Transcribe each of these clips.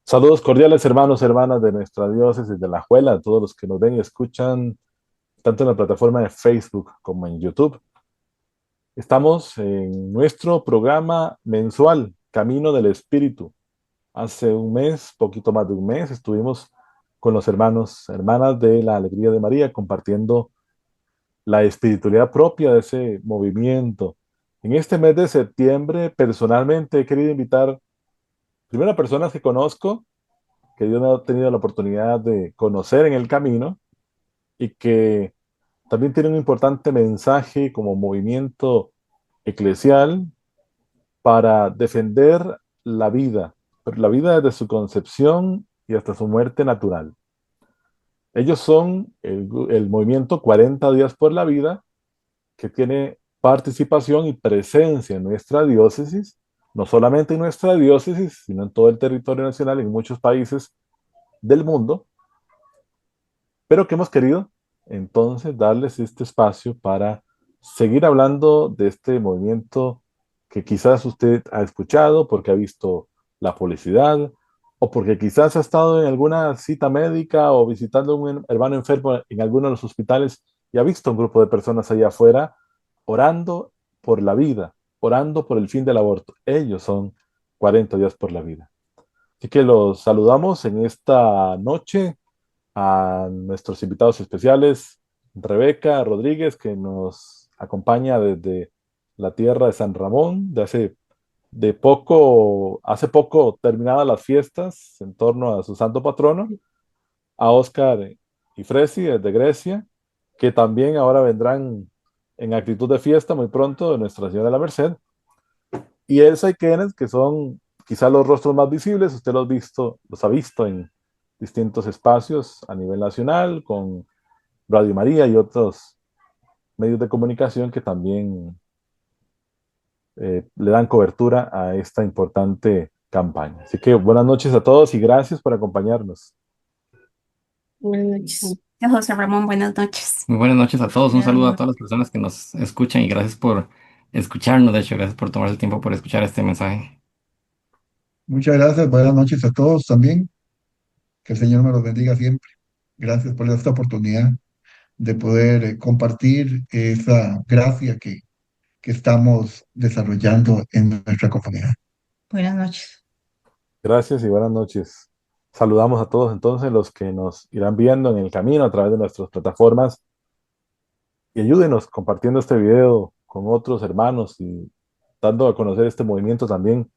Saludos cordiales, hermanos, hermanas de nuestra diócesis de La Juela, a todos los que nos ven y escuchan, tanto en la plataforma de Facebook como en YouTube. Estamos en nuestro programa mensual, Camino del Espíritu. Hace un mes, poquito más de un mes, estuvimos con los hermanos, hermanas de la Alegría de María, compartiendo la espiritualidad propia de ese movimiento. En este mes de septiembre, personalmente he querido invitar primero a personas que conozco, que yo no he tenido la oportunidad de conocer en el camino y que también tiene un importante mensaje como movimiento eclesial para defender la vida, pero la vida desde su concepción y hasta su muerte natural. Ellos son el movimiento 40 días por la vida, que tiene participación y presencia en nuestra diócesis, no solamente en nuestra diócesis, sino en todo el territorio nacional, en muchos países del mundo, pero que hemos querido entonces darles este espacio para seguir hablando de este movimiento que quizás usted ha escuchado porque ha visto la publicidad o porque quizás ha estado en alguna cita médica o visitando a un hermano enfermo en alguno de los hospitales y ha visto un grupo de personas allá afuera orando por la vida, orando por el fin del aborto. Ellos son 40 días por la vida. Así que los saludamos en esta noche a nuestros invitados especiales, Rebeca Rodríguez, que nos acompaña desde la tierra de San Ramón, hace poco terminadas las fiestas en torno a su santo patrono, a Oscar y Fresi desde Grecia, que también ahora vendrán en actitud de fiesta muy pronto de Nuestra Señora de la Merced, y Elsa y Kenneth, que son quizás los rostros más visibles, usted los ha visto en distintos espacios a nivel nacional, con Radio María y otros medios de comunicación que también le dan cobertura a esta importante campaña. Así que buenas noches a todos y gracias por acompañarnos. Buenas noches. José Ramón, buenas noches. Muy buenas noches a todos. Un Buenas saludo a noches. todas las personas que nos escuchan y gracias por escucharnos. De hecho, gracias por tomarse el tiempo por escuchar este mensaje. Muchas gracias, buenas noches a todos también. Que el Señor me los bendiga siempre. Gracias por esta oportunidad de poder compartir esa gracia que estamos desarrollando en nuestra comunidad. Buenas noches. Gracias y buenas noches. Saludamos a todos entonces los que nos irán viendo en el camino a través de nuestras plataformas y ayúdenos compartiendo este video con otros hermanos y dando a conocer este movimiento también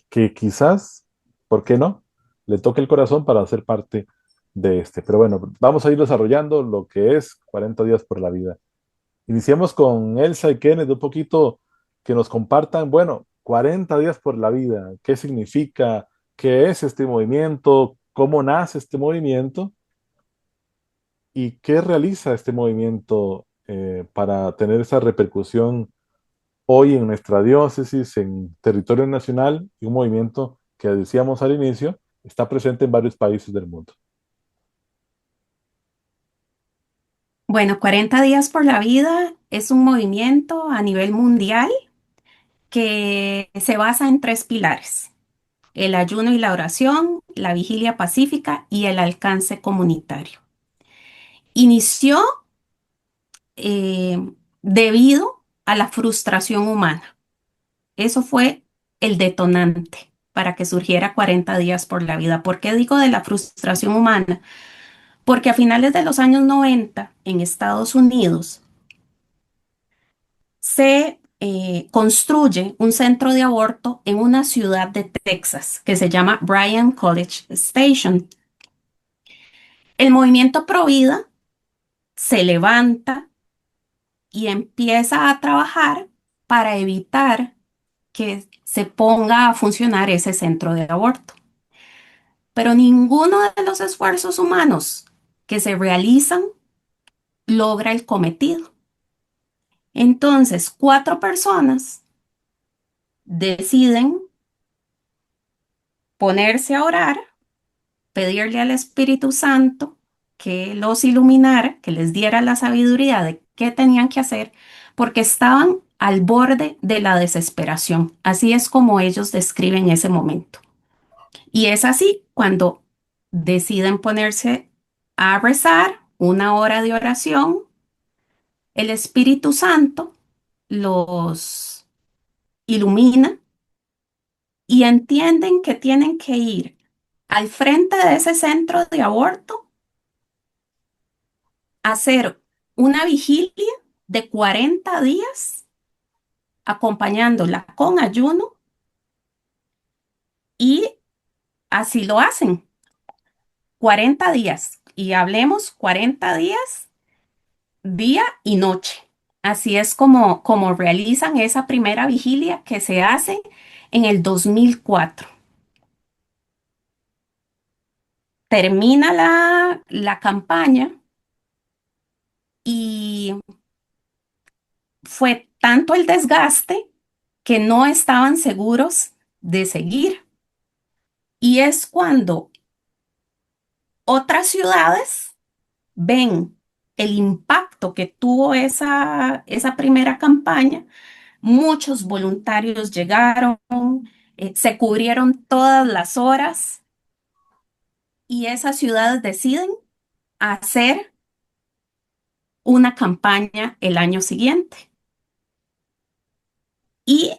que quizás, ¿por qué no?, le toque el corazón para ser parte de este. Pero bueno, vamos a ir desarrollando lo que es 40 días por la vida. Iniciamos con Elsa y Kenneth, un poquito que nos compartan, bueno, 40 días por la vida, qué significa, qué es este movimiento, cómo nace este movimiento y qué realiza este movimiento para tener esa repercusión hoy en nuestra diócesis, en territorio nacional, y un movimiento que decíamos al inicio, está presente en varios países del mundo. Bueno, 40 días por la vida es un movimiento a nivel mundial que se basa en tres pilares: el ayuno y la oración, la vigilia pacífica y el alcance comunitario. Inició debido a la frustración humana. Eso fue el detonante para que surgiera 40 días por la vida. ¿Por qué digo de la frustración humana? Porque a finales de los años 90 en Estados Unidos se construye un centro de aborto en una ciudad de Texas que se llama Bryan College Station. El movimiento Provida se levanta y empieza a trabajar para evitar que se ponga a funcionar ese centro de aborto. Pero ninguno de los esfuerzos humanos que se realizan logra el cometido. Entonces, cuatro personas deciden ponerse a orar, pedirle al Espíritu Santo que los iluminara, que les diera la sabiduría de qué tenían que hacer, porque estaban al borde de la desesperación. Así es como ellos describen ese momento. Y es así cuando deciden ponerse a rezar una hora de oración, el Espíritu Santo los ilumina y entienden que tienen que ir al frente de ese centro de aborto a hacer una vigilia de 40 días, acompañándola con ayuno, y así lo hacen, 40 días. Y hablemos 40 días, día y noche. Así es como realizan esa primera vigilia que se hace en el 2004. Termina la campaña y fue tanto el desgaste que no estaban seguros de seguir. Y es cuando otras ciudades ven el impacto que tuvo esa primera campaña. Muchos voluntarios llegaron, se cubrieron todas las horas y esas ciudades deciden hacer una campaña el año siguiente y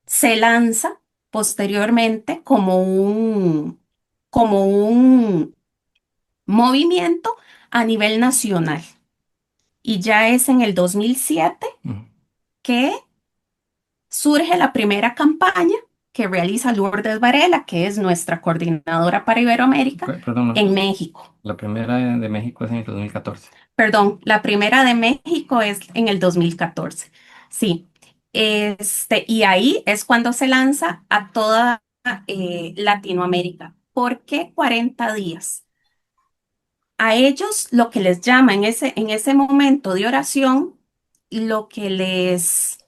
se lanza posteriormente como un movimiento a nivel nacional. Y ya es en el 2007 Ujú. que surge la primera campaña que realiza Lourdes Varela, que es nuestra coordinadora para Iberoamérica Perdón, en México. la primera de México es en el 2014. Perdón, la primera de México es en el 2014. Sí. Y ahí es cuando se lanza a toda Latinoamérica. ¿Por qué 40 días? A ellos lo que les llama en ese momento de oración, lo que les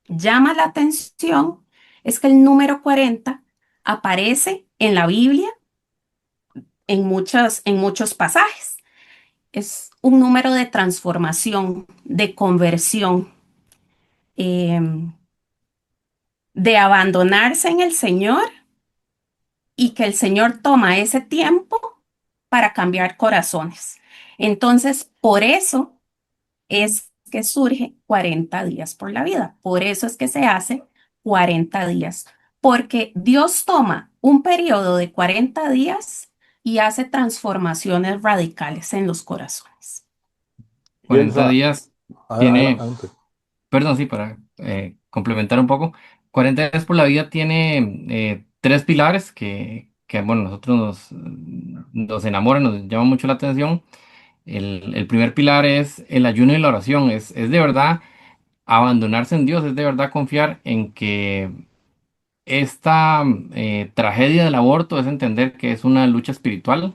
llama la atención es que el número 40 aparece en la Biblia en muchos pasajes. Es un número de transformación, de conversión, eh, de abandonarse en el Señor y que el Señor toma ese tiempo para cambiar corazones. Entonces, por eso es que surge 40 días por la vida. Por eso es que se hace 40 días, porque Dios toma un periodo de 40 días y hace transformaciones radicales en los corazones. 40 Bielsa, días tiene, adelante. perdón, sí, para complementar un poco, 40 días por la vida tiene tres pilares que, bueno, nosotros nos enamoran, nos llama mucho la atención. El primer pilar es el ayuno y la oración, es de verdad abandonarse en Dios, es de verdad confiar en que esta tragedia del aborto es entender que es una lucha espiritual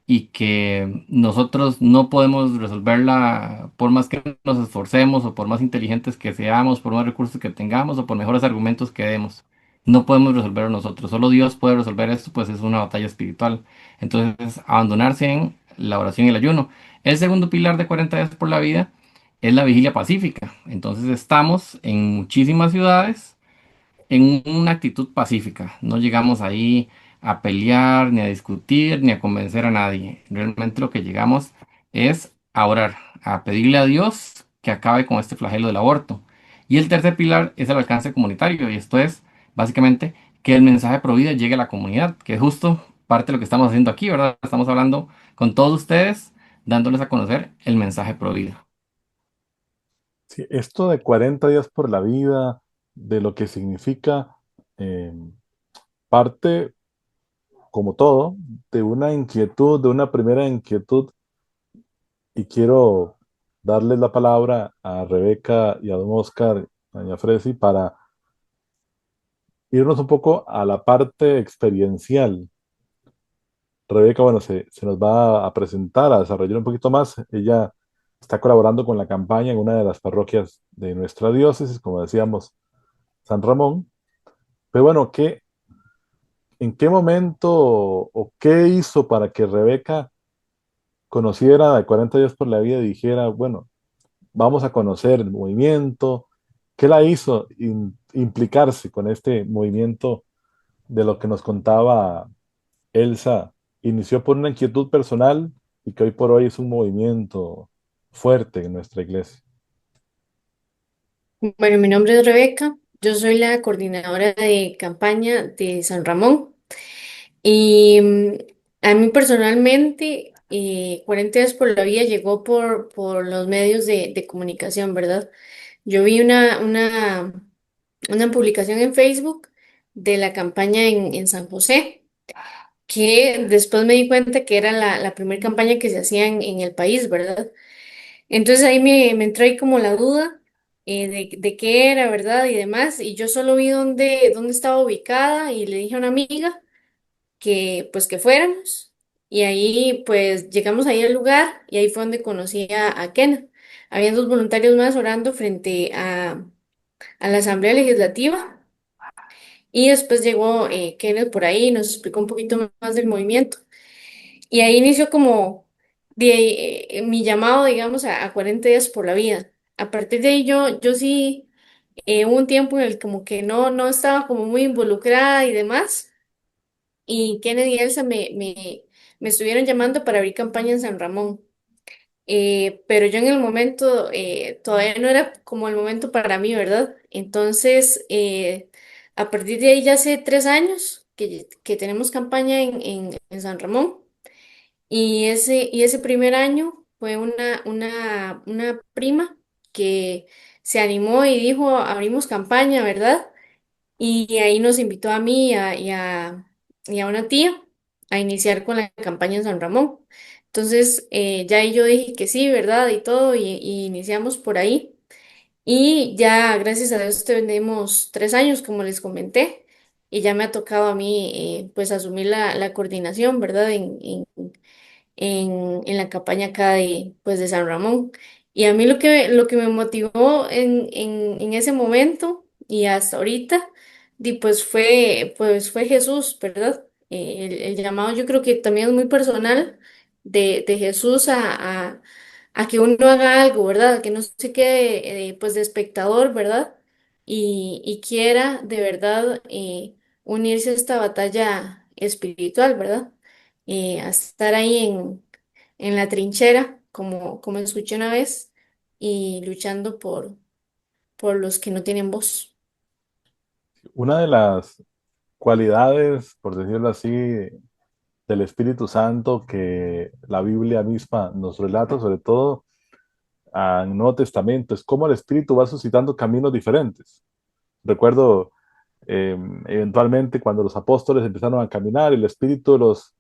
y que nosotros no podemos resolverla por más que nos esforcemos o por más inteligentes que seamos, por más recursos que tengamos o por mejores argumentos que demos. No podemos resolverlo nosotros, solo Dios puede resolver esto, pues es una batalla espiritual. Entonces, abandonarse en la oración y el ayuno. El segundo pilar de 40 días por la vida es la vigilia pacífica. Entonces, estamos en muchísimas ciudades en una actitud pacífica. No llegamos ahí a pelear, ni a discutir, ni a convencer a nadie. Realmente lo que llegamos es a orar, a pedirle a Dios que acabe con este flagelo del aborto. Y el tercer pilar es el alcance comunitario, y esto es básicamente que el mensaje pro vida llegue a la comunidad, que es justo parte de lo que estamos haciendo aquí, ¿verdad? Estamos hablando con todos ustedes, dándoles a conocer el mensaje pro vida. Sí, esto de 40 días por la vida, de lo que significa, eh, parte, como todo, de una inquietud, de una primera inquietud, y quiero darles la palabra a Rebeca y a don Oscar, a doña Fresi, para irnos un poco a la parte experiencial. Rebeca, bueno, se nos va a presentar, a desarrollar un poquito más. Ella está colaborando con la campaña en una de las parroquias de nuestra diócesis, como decíamos, San Ramón. Pero bueno, ¿en qué momento o qué hizo para que Rebeca conociera de 40 días por la vida y dijera, bueno, vamos a conocer el movimiento? ¿Qué la hizo implicarse con este movimiento de lo que nos contaba Elsa, inició por una inquietud personal y que hoy por hoy es un movimiento fuerte en nuestra iglesia. Bueno, mi nombre es Rebeca, yo soy la coordinadora de campaña de San Ramón y a mí personalmente 40 días por la vida llegó por los medios de comunicación, ¿verdad? Yo vi una publicación en Facebook de la campaña en San José, que después me di cuenta que era la primera campaña que se hacía en el país, ¿verdad? Entonces ahí me entró ahí como la duda de qué era, ¿verdad? Y demás. Y yo solo vi dónde estaba ubicada y le dije a una amiga que pues que fuéramos. Y ahí pues llegamos ahí al lugar y ahí fue donde conocí a Ken. Habían dos voluntarios más orando frente a la Asamblea Legislativa. Y después llegó Kenneth por ahí y nos explicó un poquito más del movimiento. Y ahí inició como mi llamado, digamos, a 40 días por la vida. A partir de ahí yo sí, hubo un tiempo en el como que no estaba como muy involucrada y demás. Y Kennedy y Elsa me estuvieron llamando para abrir campaña en San Ramón. Pero yo en el momento todavía no era como el momento para mí, ¿verdad? Entonces, a partir de ahí ya hace 3 años que tenemos campaña en San Ramón. Y ese primer año fue una prima que se animó y dijo, abrimos campaña, ¿verdad? Y ahí nos invitó a mí y a una tía a iniciar con la campaña en San Ramón. Entonces, ya ahí yo dije que sí, ¿verdad? Y todo, y iniciamos por ahí. Y ya, gracias a Dios, tenemos 3 años, como les comenté, y ya me ha tocado a mí, pues, asumir la coordinación, ¿verdad? En la campaña acá pues, de San Ramón. Y a mí lo que me motivó en ese momento y hasta ahorita, pues fue Jesús, ¿verdad? El llamado yo creo que también es muy personal de Jesús a que uno haga algo, ¿verdad? Que no se quede pues de espectador, ¿verdad? Y quiera de verdad unirse a esta batalla espiritual, ¿verdad? A estar ahí en la trinchera, como escuché una vez, y luchando por los que no tienen voz. Una de las cualidades, por decirlo así, del Espíritu Santo que la Biblia misma nos relata, sobre todo en el Nuevo Testamento, es cómo el Espíritu va suscitando caminos diferentes. Recuerdo eventualmente cuando los apóstoles empezaron a caminar, el Espíritu los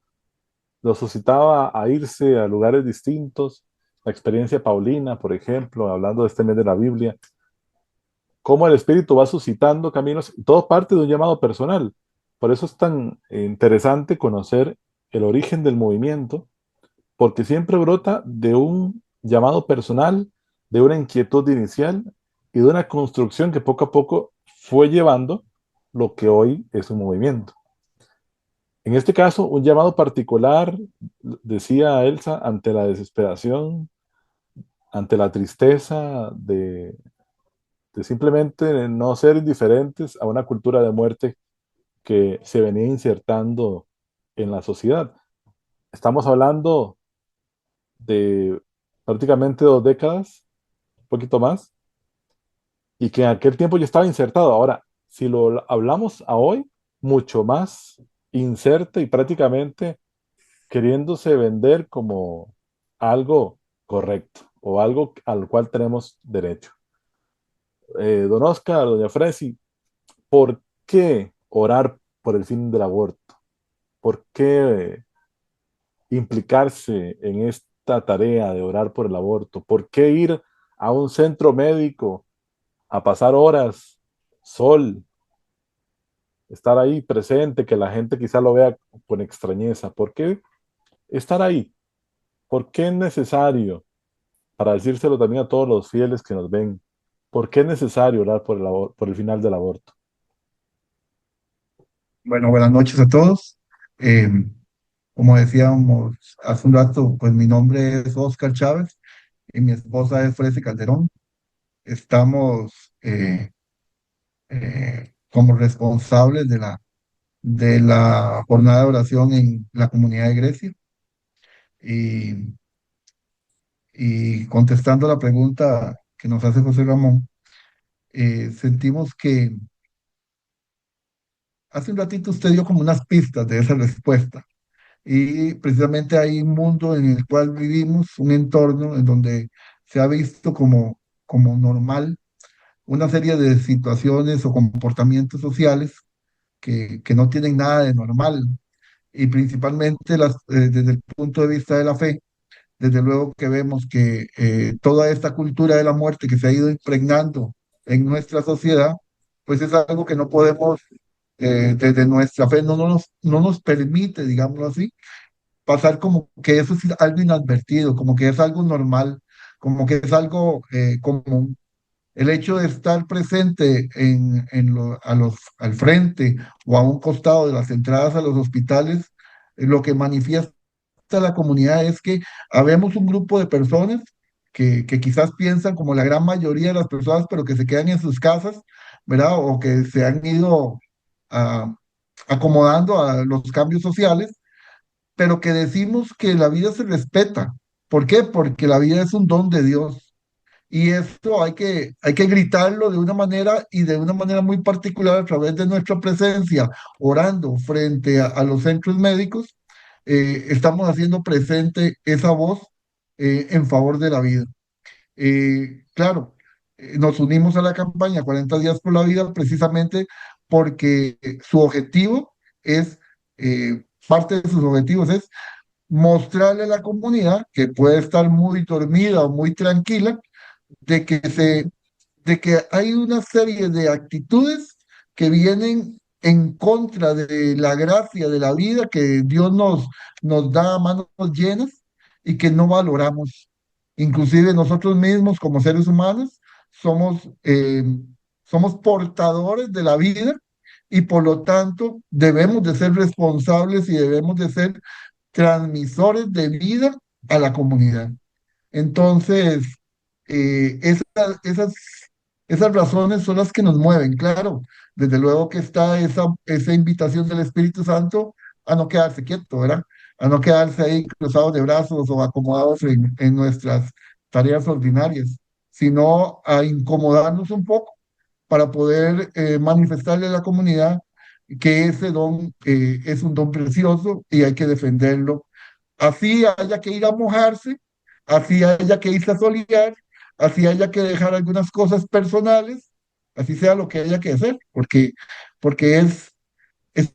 suscitaba a irse a lugares distintos. La experiencia paulina, por ejemplo, hablando de este mes de la Biblia, cómo el Espíritu va suscitando caminos, y todo parte de un llamado personal. Por eso es tan interesante conocer el origen del movimiento, porque siempre brota de un llamado personal, de una inquietud inicial y de una construcción que poco a poco fue llevando lo que hoy es un movimiento. En este caso, un llamado particular, decía Elsa, ante la desesperación, ante la tristeza de simplemente no ser indiferentes a una cultura de muerte que se venía insertando en la sociedad. Estamos hablando de prácticamente 2 décadas, un poquito más, y que en aquel tiempo ya estaba insertado. Ahora, si lo hablamos a hoy, mucho más inserto y prácticamente queriéndose vender como algo correcto o algo al cual tenemos derecho. Don Oscar, doña Fresi, ¿por qué orar por el fin del aborto? ¿Por qué implicarse en esta tarea de orar por el aborto? ¿Por qué ir a un centro médico a pasar horas, sol, estar ahí presente, que la gente quizá lo vea con extrañeza? ¿Por qué estar ahí? ¿Por qué es necesario, para decírselo también a todos los fieles que nos ven, por qué es necesario orar por el final del aborto? Bueno, buenas noches a todos. Eh, Como decíamos hace un rato, pues mi nombre es Oscar Chávez y mi esposa es Fresi Calderón. Estamos como responsables de la de la jornada de oración en la comunidad de Grecia. Y, y contestando la pregunta que nos hace José Ramón, sentimos que hace un ratito usted dio como unas pistas de esa respuesta. Y precisamente hay un mundo en el cual vivimos, un entorno en donde se ha visto como normal una serie de situaciones o comportamientos sociales que no tienen nada de normal. Y principalmente desde el punto de vista de la fe, desde luego que vemos que toda esta cultura de la muerte que se ha ido impregnando en nuestra sociedad, pues es algo que no podemos, desde nuestra fe, no nos permite, digámoslo así, pasar como que eso es algo inadvertido, como que es algo normal, como que es algo común. El hecho de estar presente al frente o a un costado de las entradas a los hospitales, lo que manifiesta la comunidad es que habemos un grupo de personas que quizás piensan como la gran mayoría de las personas, pero que se quedan en sus casas, ¿verdad? O que se han ido ah, acomodando a los cambios sociales, pero que decimos que la vida se respeta. ¿Por qué? Porque la vida es un don de Dios. Y esto hay que gritarlo de una manera y de una manera muy particular a través de nuestra presencia, orando frente a los centros médicos. Estamos haciendo presente esa voz en favor de la vida. Claro, nos unimos a la campaña 40 días por la vida precisamente porque su objetivo es, parte de sus objetivos es mostrarle a la comunidad que puede estar muy dormida o muy tranquila de que de que hay una serie de actitudes que vienen en contra de la gracia de la vida que Dios nos da a manos llenas y que no valoramos. Inclusive nosotros mismos como seres humanos somos, somos portadores de la vida y por lo tanto debemos de ser responsables y debemos de ser transmisores de vida a la comunidad. Entonces, esas razones son las que nos mueven, claro. Desde luego que está esa invitación del Espíritu Santo a no quedarse quieto, ¿verdad? A no quedarse ahí cruzados de brazos o acomodados en nuestras tareas ordinarias, sino a incomodarnos un poco para poder manifestarle a la comunidad que ese don es un don precioso y hay que defenderlo. Así haya que ir a mojarse, así haya que irse a solear, así haya que dejar algunas cosas personales, así sea lo que haya que hacer, porque es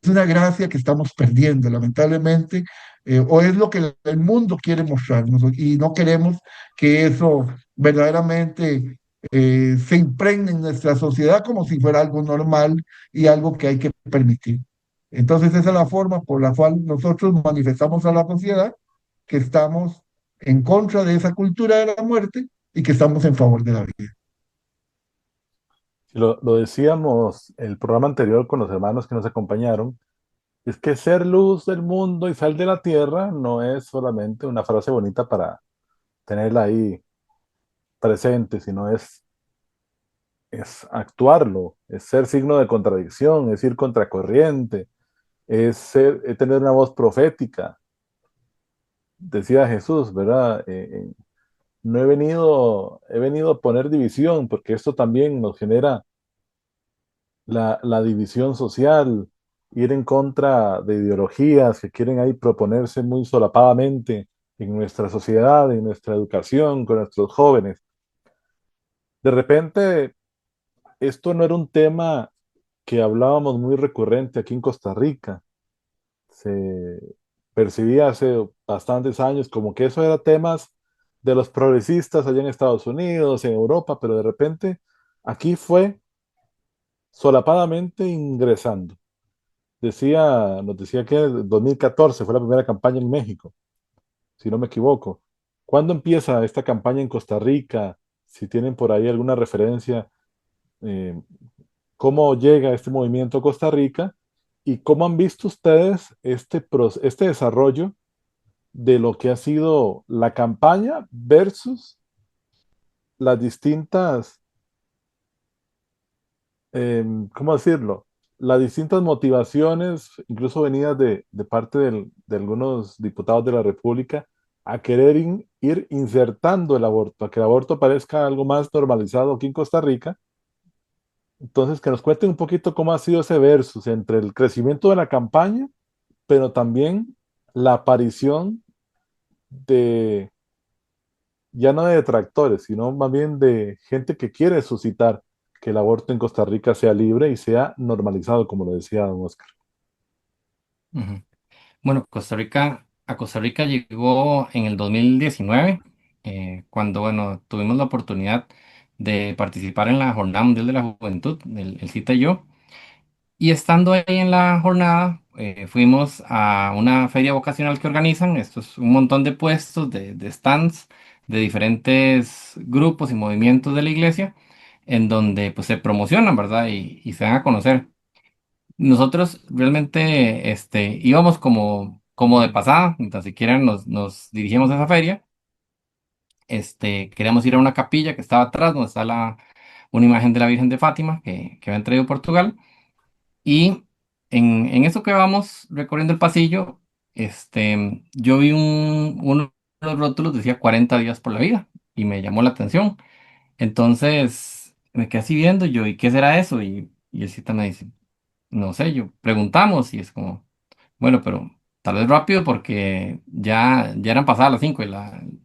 una gracia que estamos perdiendo, lamentablemente, o es lo que el mundo quiere mostrarnos, y no queremos que eso verdaderamente se impregne en nuestra sociedad como si fuera algo normal y algo que hay que permitir. Entonces, esa es la forma por la cual nosotros manifestamos a la sociedad que estamos en contra de esa cultura de la muerte y que estamos en favor de la vida. Lo decíamos el programa anterior con los hermanos que nos acompañaron, es que ser luz del mundo y sal de la tierra no es solamente una frase bonita para tenerla ahí presente, sino es actuarlo, es ser signo de contradicción, es ir contracorriente, es tener una voz profética. Decía Jesús, ¿verdad? No he venido a poner división, porque esto también nos genera la división social, ir en contra de ideologías que quieren ahí proponerse muy solapadamente en nuestra sociedad, en nuestra educación, con nuestros jóvenes. De repente, esto no era un tema que hablábamos muy recurrente aquí en Costa Rica. Se percibía hace bastantes años como que eso era temas de los progresistas allá en Estados Unidos, en Europa, pero de repente aquí fue solapadamente ingresando. Nos decía que 2014 fue la primera campaña en México, si no me equivoco. ¿Cuándo empieza esta campaña en Costa Rica? Si tienen por ahí alguna referencia, eh, ¿cómo llega este movimiento a Costa Rica? ¿Y cómo han visto ustedes este desarrollo de lo que ha sido la campaña versus las distintas, ¿cómo decirlo? las distintas motivaciones, incluso venidas de parte de algunos diputados de la República, a querer ir insertando el aborto, a que el aborto parezca algo más normalizado aquí en Costa Rica. Entonces, que nos cuenten un poquito cómo ha sido ese versus entre el crecimiento de la campaña, pero también la aparición de, ya no de detractores, sino más bien de gente que quiere suscitar que el aborto en Costa Rica sea libre y sea normalizado, como lo decía don Oscar. Ujú. Bueno, a Costa Rica llegó en el 2019, cuando, bueno, tuvimos la oportunidad de participar en la Jornada Mundial de la Juventud, el CITA y yo. Y estando ahí en la jornada, fuimos a una feria vocacional que organizan. Esto es un montón de puestos, de stands, de diferentes grupos y movimientos de la iglesia, en donde pues se promocionan, ¿verdad? Y se dan a conocer. Nosotros realmente íbamos como de pasada, ni tan siquiera nos dirigimos a esa feria. Queríamos ir a una capilla que estaba atrás, donde está una imagen de la Virgen de Fátima que habían traído de Portugal. Y en eso que vamos recorriendo el pasillo, yo vi uno de los rótulos, decía 40 días por la vida, y me llamó la atención. Entonces me quedé así viendo yo, ¿y qué será eso? Y el cita me dice, no sé, yo preguntamos y es como, bueno, pero tal vez rápido porque ya eran pasadas las 5 y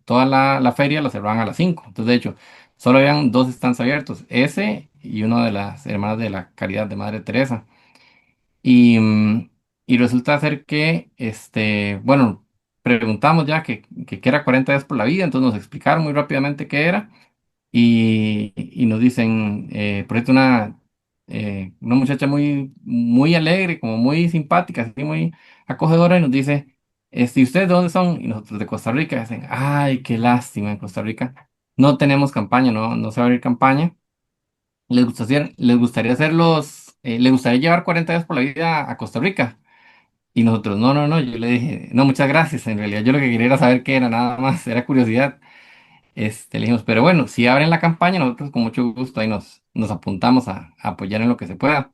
toda la feria la cerraban a las 5. Entonces, de hecho, solo habían dos stands abiertos, ese y uno de las hermanas de la Caridad de Madre Teresa. Y, y resulta ser que, bueno, preguntamos ya que era 40 días por la vida, entonces nos explicaron muy rápidamente qué era y nos dicen, por ejemplo, una muchacha muy alegre, como muy simpática, así muy acogedora, y nos dice, ¿y ustedes de dónde son? Y nosotros de Costa Rica, y dicen, ay, qué lástima, en Costa Rica no tenemos campaña, no se va a abrir campaña. Les gustaría les gustaría llevar 40 días por la vida a Costa Rica. Y nosotros, no, no, no, yo le dije, no, muchas gracias, en realidad yo lo que quería era saber qué era, nada más, era curiosidad. Le dijimos, pero bueno, si abren la campaña, nosotros con mucho gusto ahí nos apuntamos a apoyar en lo que se pueda.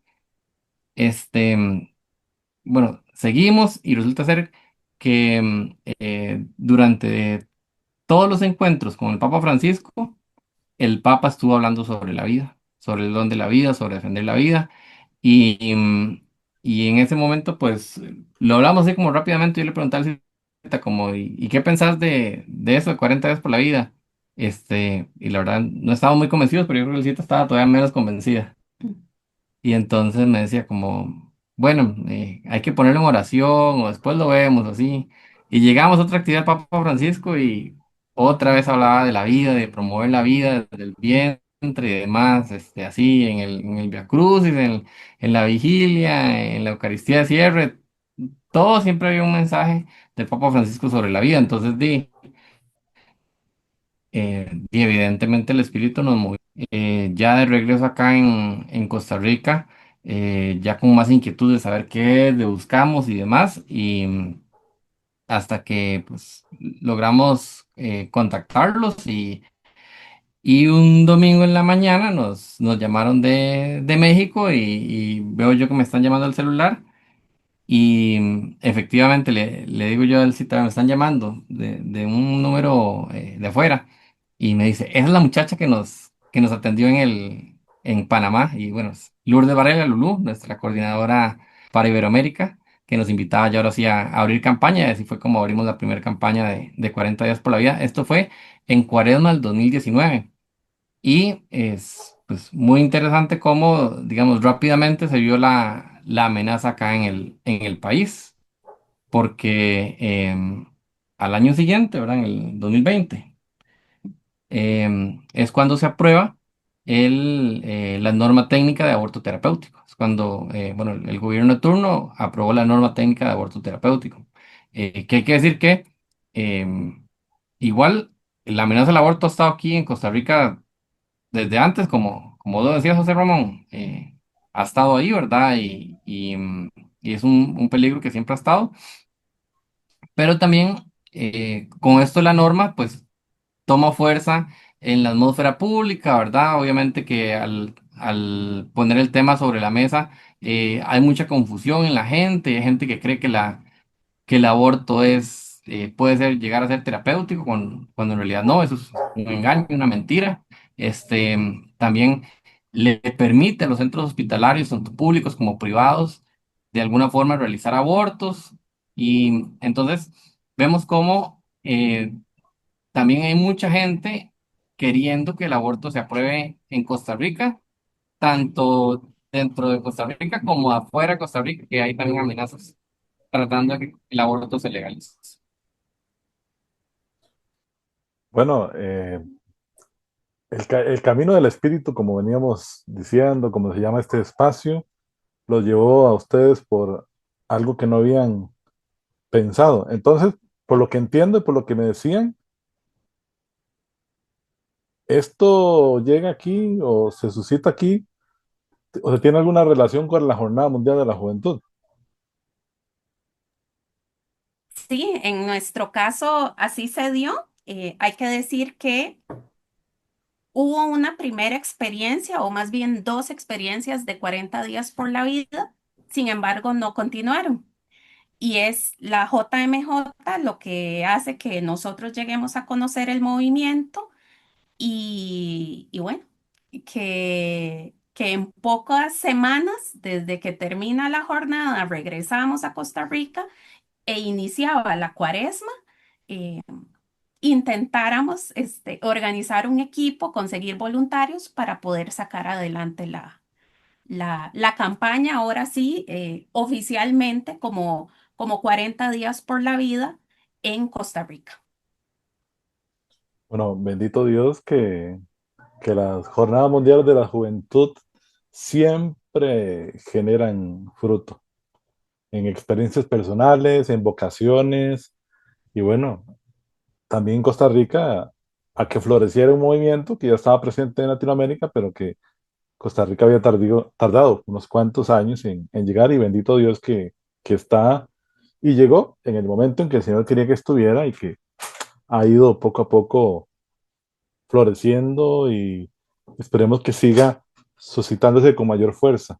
Bueno, seguimos y resulta ser que durante todos los encuentros con el Papa Francisco, el Papa estuvo hablando sobre la vida, sobre el don de la vida, sobre defender la vida. Y en ese momento, pues, lo hablamos así como rápidamente. Yo le preguntaba al cita como, ¿y qué pensás de eso de 40 días por la vida? Y la verdad, no estábamos muy convencidos, pero yo creo que el cita estaba todavía menos convencida. Y entonces me decía como, bueno, hay que ponerlo en oración o después lo vemos así. Y llegamos a otra actividad del Papa Francisco y otra vez hablaba de la vida, de promover la vida, del vientre y demás, así en el Via Crucis, en la vigilia, en la Eucaristía de cierre, todo siempre había un mensaje del Papa Francisco sobre la vida. Entonces, y evidentemente el espíritu nos movió. Ya de regreso acá en Costa Rica, ya con más inquietud de saber qué le buscamos y demás, y hasta que pues logramos contactarlos y un domingo en la mañana nos llamaron de México y veo yo que me están llamando al celular. Y efectivamente le digo yo al cita, me están llamando de un número de afuera. Y me dice, esa es la muchacha que nos atendió en Panamá. Y bueno, es Lourdes Varela Lulú, nuestra coordinadora para Iberoamérica, que nos invitaba ya ahora sí a abrir campaña. Y así fue como abrimos la primera campaña de 40 días por la vida. Esto fue en Cuaresma del 2019. Y es pues, muy interesante cómo, digamos, rápidamente se vio la amenaza acá en el país, porque al año siguiente, ¿verdad? En el 2020, es cuando se aprueba la norma técnica de aborto terapéutico. Es cuando, bueno, el gobierno de turno aprobó la norma técnica de aborto terapéutico. Que hay que decir que igual la amenaza al aborto ha estado aquí en Costa Rica desde antes, como lo decía José Ramón, ha estado ahí, ¿verdad? Y es un peligro que siempre ha estado, pero también con esto la norma, pues toma fuerza en la atmósfera pública, ¿verdad? Obviamente que al poner el tema sobre la mesa, hay mucha confusión en la gente, hay gente que cree que el aborto puede llegar a ser terapéutico, cuando en realidad no, eso es un engaño, una mentira. Este, También le permite a los centros hospitalarios, tanto públicos como privados, de alguna forma realizar abortos. Y entonces vemos cómo también hay mucha gente queriendo que el aborto se apruebe en Costa Rica, tanto dentro de Costa Rica como afuera de Costa Rica, que hay también amenazas tratando de que el aborto se legalice. Bueno, el camino del espíritu, como veníamos diciendo, como se llama este espacio, los llevó a ustedes por algo que no habían pensado. Entonces, por lo que entiendo y por lo que me decían, ¿esto llega aquí o se suscita aquí o se tiene alguna relación con la Jornada Mundial de la Juventud? Sí, en nuestro caso así se dio. Hay que decir que hubo una primera experiencia, o más bien dos experiencias de 40 días por la vida, sin embargo, no continuaron. Y es la JMJ lo que hace que nosotros lleguemos a conocer el movimiento y bueno, que en pocas semanas, desde que termina la jornada, regresamos a Costa Rica e iniciaba la cuaresma. eh, Intentáramos organizar un equipo, conseguir voluntarios para poder sacar adelante la campaña, ahora sí, oficialmente como 40 días por la vida en Costa Rica. Bueno, bendito Dios que las Jornadas Mundiales de la Juventud siempre generan fruto en experiencias personales, en vocaciones y bueno, también en Costa Rica a que floreciera un movimiento que ya estaba presente en Latinoamérica, pero que Costa Rica había tardado unos cuantos años en llegar y bendito Dios que está y llegó en el momento en que el Señor quería que estuviera y que ha ido poco a poco floreciendo y esperemos que siga suscitándose con mayor fuerza,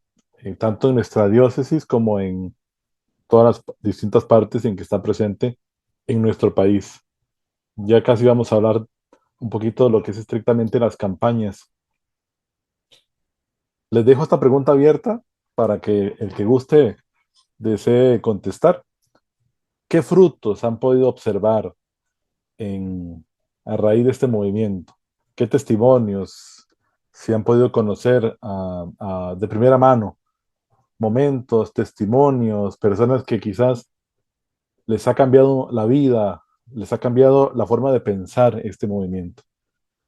tanto en nuestra diócesis como en todas las distintas partes en que está presente en nuestro país. Ya casi vamos a hablar un poquito de lo que es estrictamente las campañas. Les dejo esta pregunta abierta para que el que guste desee contestar. ¿Qué frutos han podido observar en, a raíz de este movimiento? ¿Qué testimonios se han podido conocer de primera mano? Momentos, testimonios, personas que quizás les ha cambiado la vida, les ha cambiado la forma de pensar este movimiento.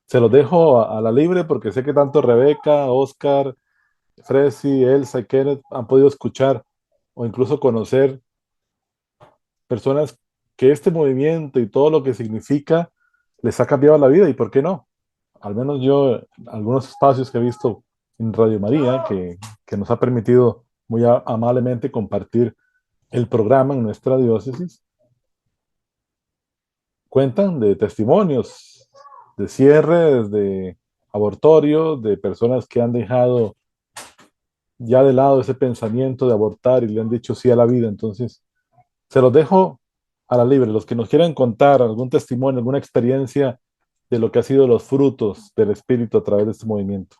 Se los dejo a la libre porque sé que tanto Rebeca, Oscar, Fresi, Elsa y Kenneth han podido escuchar o incluso conocer personas que este movimiento y todo lo que significa les ha cambiado la vida y por qué no. Al menos yo, algunos espacios que he visto en Radio María, que nos ha permitido muy amablemente compartir el programa en nuestra diócesis, cuentan de testimonios, de cierres, de abortorios, de personas que han dejado ya de lado ese pensamiento de abortar y le han dicho sí a la vida. Entonces, se los dejo a la libre. Los que nos quieran contar algún testimonio, alguna experiencia de lo que ha sido los frutos del Espíritu a través de este movimiento.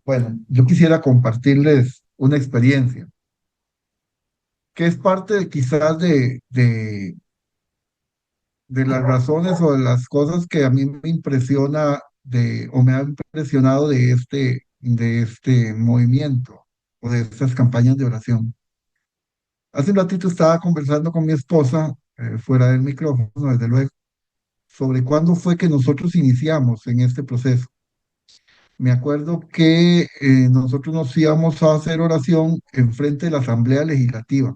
Bueno, yo quisiera compartirles una experiencia que es parte quizás de las razones o de las cosas que a mí me impresiona o me ha impresionado de este movimiento o de estas campañas de oración. Hace un ratito estaba conversando con mi esposa, fuera del micrófono, desde luego, sobre cuándo fue que nosotros iniciamos en este proceso. Me acuerdo que nosotros nos íbamos a hacer oración en frente de la Asamblea Legislativa.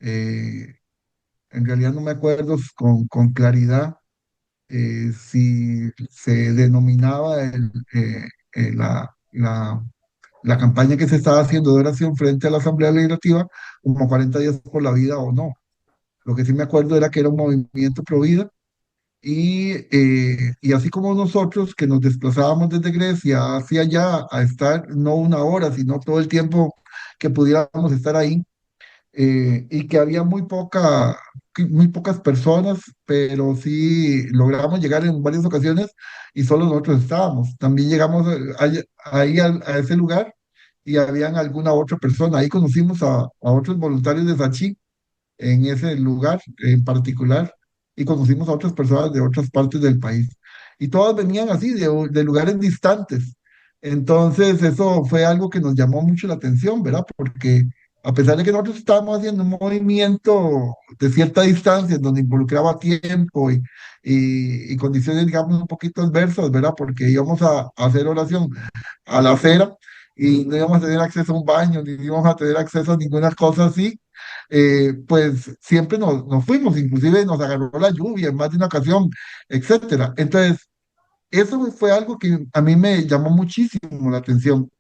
Eh, en realidad no me acuerdo con claridad si se denominaba la campaña que se estaba haciendo de oración frente a la Asamblea Legislativa como 40 días por la vida o no. Lo que sí me acuerdo era que era un movimiento pro vida y así como nosotros que nos desplazábamos desde Grecia hacia allá a estar no una hora, sino todo el tiempo que pudiéramos estar ahí, y que había muy pocas personas, pero sí logramos llegar en varias ocasiones y solo nosotros estábamos. También llegamos ahí a ese lugar y habían alguna otra persona. Ahí conocimos a otros voluntarios de Sachi en ese lugar en particular y conocimos a otras personas de otras partes del país. Y todas venían así, de lugares distantes. Entonces, eso fue algo que nos llamó mucho la atención, ¿verdad? Porque a pesar de que nosotros estábamos haciendo un movimiento de cierta distancia, en donde involucraba tiempo y condiciones, digamos, un poquito adversas, ¿verdad? Porque íbamos a hacer oración a la acera y no íbamos a tener acceso a un baño, ni íbamos a tener acceso a ninguna cosa así, pues siempre nos fuimos, inclusive nos agarró la lluvia en más de una ocasión, etcétera. Entonces, eso fue algo que a mí me llamó muchísimo la atención.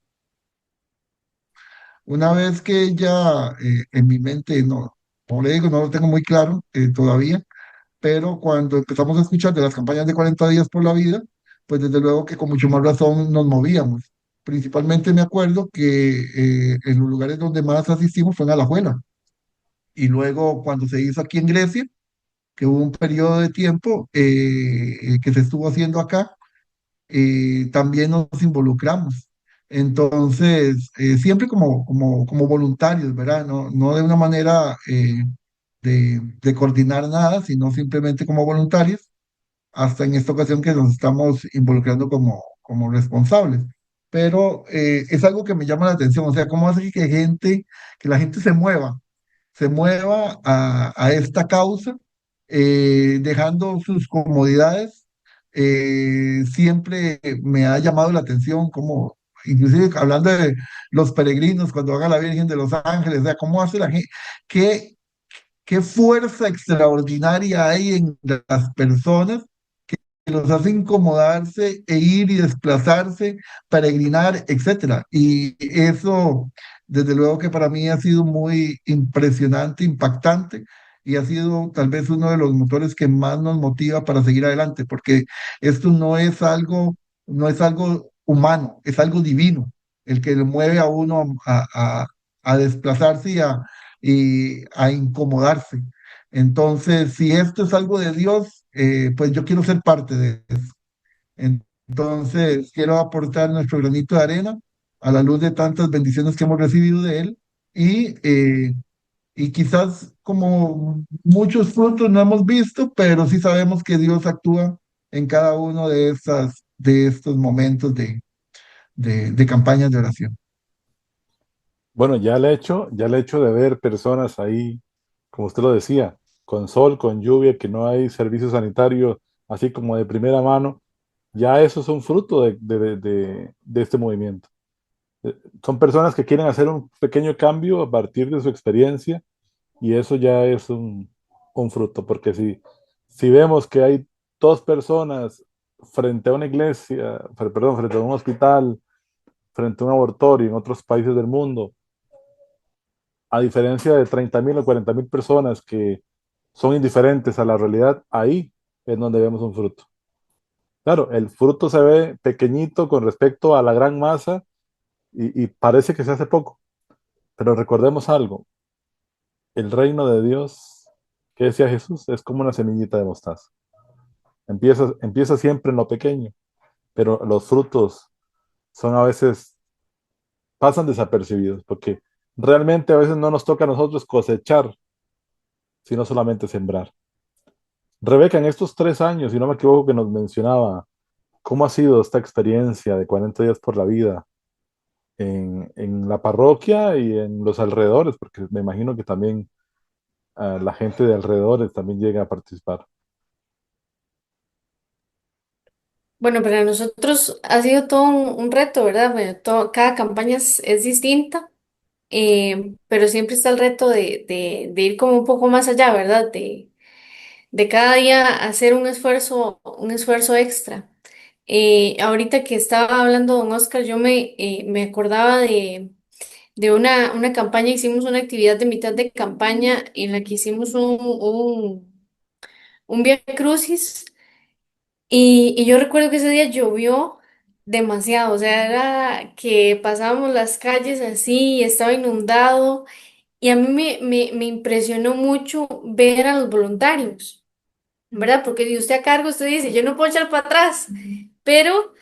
Una vez que ya en mi mente, no, como le digo, no lo tengo muy claro todavía, pero cuando empezamos a escuchar de las campañas de 40 días por la vida, pues desde luego que con mucho más razón nos movíamos. Principalmente me acuerdo que en los lugares donde más asistimos fue en Alajuela. Y luego cuando se hizo aquí en Grecia, que hubo un periodo de tiempo que se estuvo haciendo acá, también nos involucramos. Entonces, siempre como voluntarios, ¿verdad? No de una manera de coordinar nada, sino simplemente como voluntarios, hasta en esta ocasión que nos estamos involucrando como responsables. Pero es algo que me llama la atención, o sea, cómo hace que la gente se mueva a esta causa, dejando sus comodidades. Siempre me ha llamado la atención, como, inclusive hablando de los peregrinos, cuando van a la Virgen de los Ángeles, o sea, cómo hace la gente, qué, qué fuerza extraordinaria hay en las personas que los hace incomodarse e ir y desplazarse, peregrinar, etcétera. Y eso, desde luego que para mí ha sido muy impresionante, impactante, y ha sido tal vez uno de los motores que más nos motiva para seguir adelante, porque esto no es algo humano, es algo divino, el que le mueve a uno a desplazarse y a incomodarse. Entonces, si esto es algo de Dios, pues yo quiero ser parte de eso. Entonces, quiero aportar nuestro granito de arena a la luz de tantas bendiciones que hemos recibido de Él y, eh, y quizás como muchos frutos no hemos visto, pero sí sabemos que Dios actúa en cada uno de estos momentos de campañas de oración. Bueno, ya el hecho de ver personas ahí, como usted lo decía, con sol, con lluvia, que no hay servicio sanitario, así como de primera mano, ya eso es un fruto de este movimiento. Son personas que quieren hacer un pequeño cambio a partir de su experiencia y eso ya es un fruto, porque si vemos que hay dos personas frente a una iglesia, perdón, frente a un hospital, frente a un abortorio en otros países del mundo, a diferencia de 30.000 o 40.000 personas que son indiferentes a la realidad, ahí es donde vemos un fruto. Claro, el fruto se ve pequeñito con respecto a la gran masa y parece que se hace poco, pero recordemos algo, el reino de Dios, que decía Jesús, es como una semillita de mostaza. Empieza siempre en lo pequeño, pero los frutos son a veces, pasan desapercibidos, porque realmente a veces no nos toca a nosotros cosechar, sino solamente sembrar. Rebeca, en estos 3 años, si no me equivoco, que nos mencionaba, ¿cómo ha sido esta experiencia de 40 días por la vida en la parroquia y en los alrededores? Porque me imagino que también la gente de alrededores también llega a participar. Bueno, para nosotros ha sido todo un reto, ¿verdad? Bueno, cada campaña es distinta, pero siempre está el reto de ir como un poco más allá, ¿verdad? De cada día hacer un esfuerzo extra. Ahorita que estaba hablando don Oscar, yo me acordaba de una campaña, hicimos una actividad de mitad de campaña en la que hicimos un Vía Crucis Y yo recuerdo que ese día llovió demasiado, o sea, era que pasábamos las calles así y estaba inundado. Y a mí me impresionó mucho ver a los voluntarios, ¿verdad? Porque si usted a cargo, usted dice, yo no puedo echar para atrás, pero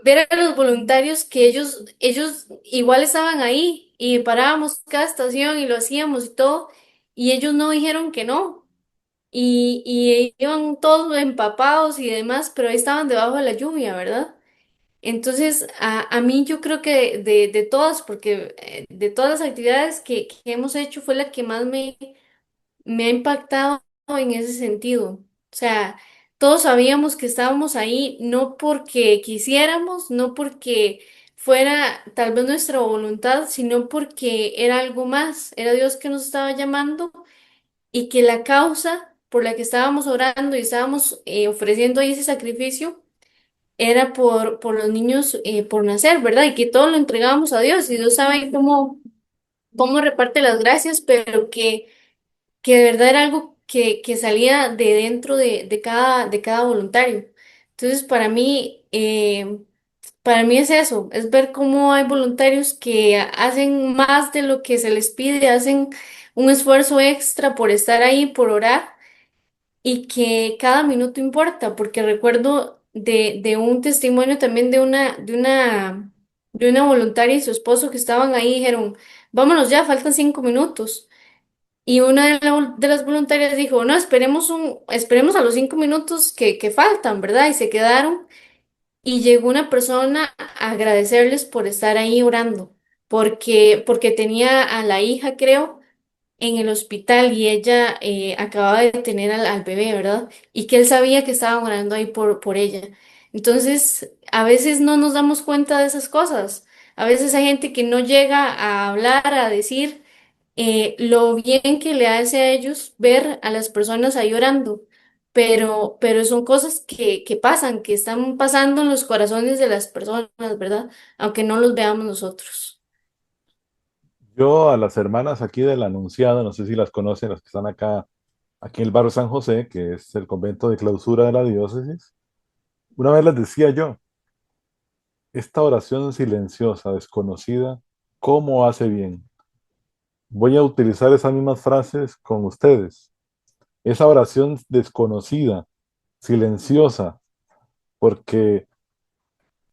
ver a los voluntarios que ellos igual estaban ahí y parábamos cada estación y lo hacíamos y todo, y ellos no dijeron que no. Y iban todos empapados y demás, pero ahí estaban debajo de la lluvia, ¿verdad? Entonces, a mí yo creo que de todas, porque de todas las actividades que hemos hecho fue la que más me ha impactado en ese sentido. O sea, todos sabíamos que estábamos ahí no porque quisiéramos, no porque fuera tal vez nuestra voluntad, sino porque era algo más, era Dios que nos estaba llamando y que la causa por la que estábamos orando y estábamos ofreciendo ahí ese sacrificio era por los niños por nacer, ¿verdad? Y que todo lo entregábamos a Dios y Dios sabe cómo reparte las gracias, pero que de verdad era algo que salía de dentro de cada voluntario. Entonces, para mí es eso, es ver cómo hay voluntarios que hacen más de lo que se les pide, hacen un esfuerzo extra por estar ahí, por orar y que cada minuto importa, porque recuerdo de un testimonio también de una voluntaria y su esposo que estaban ahí y dijeron, vámonos ya, faltan 5 minutos. Y una de las voluntarias dijo, no, esperemos a los 5 minutos que faltan, ¿verdad? Y se quedaron y llegó una persona a agradecerles por estar ahí orando, porque tenía a la hija, creo en el hospital y ella acababa de tener al bebé, ¿verdad? Y que él sabía que estaban orando ahí por ella. Entonces, a veces no nos damos cuenta de esas cosas. A veces hay gente que no llega a hablar, a decir lo bien que le hace a ellos ver a las personas ahí orando. Pero son cosas que pasan, que están pasando en los corazones de las personas, ¿verdad? Aunque no los veamos nosotros. Yo a las hermanas aquí de la Anunciada, no sé si las conocen, las que están acá, aquí en el barrio San José, que es el convento de clausura de la diócesis, una vez les decía yo, esta oración silenciosa, desconocida, ¿cómo hace bien? Voy a utilizar esas mismas frases con ustedes. Esa oración desconocida, silenciosa, porque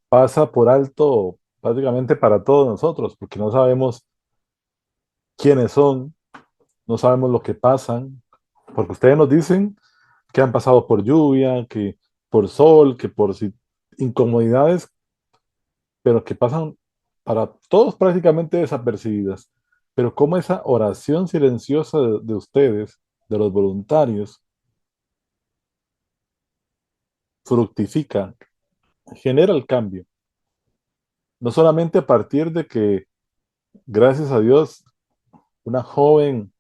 pasa por alto prácticamente para todos nosotros, porque no sabemos quiénes son, no sabemos lo que pasan, porque ustedes nos dicen que han pasado por lluvia, que por sol, que por incomodidades, pero que pasan para todos prácticamente desapercibidas. Pero cómo esa oración silenciosa de ustedes, de los voluntarios, fructifica, genera el cambio. No solamente a partir de que, gracias a Dios, una joven,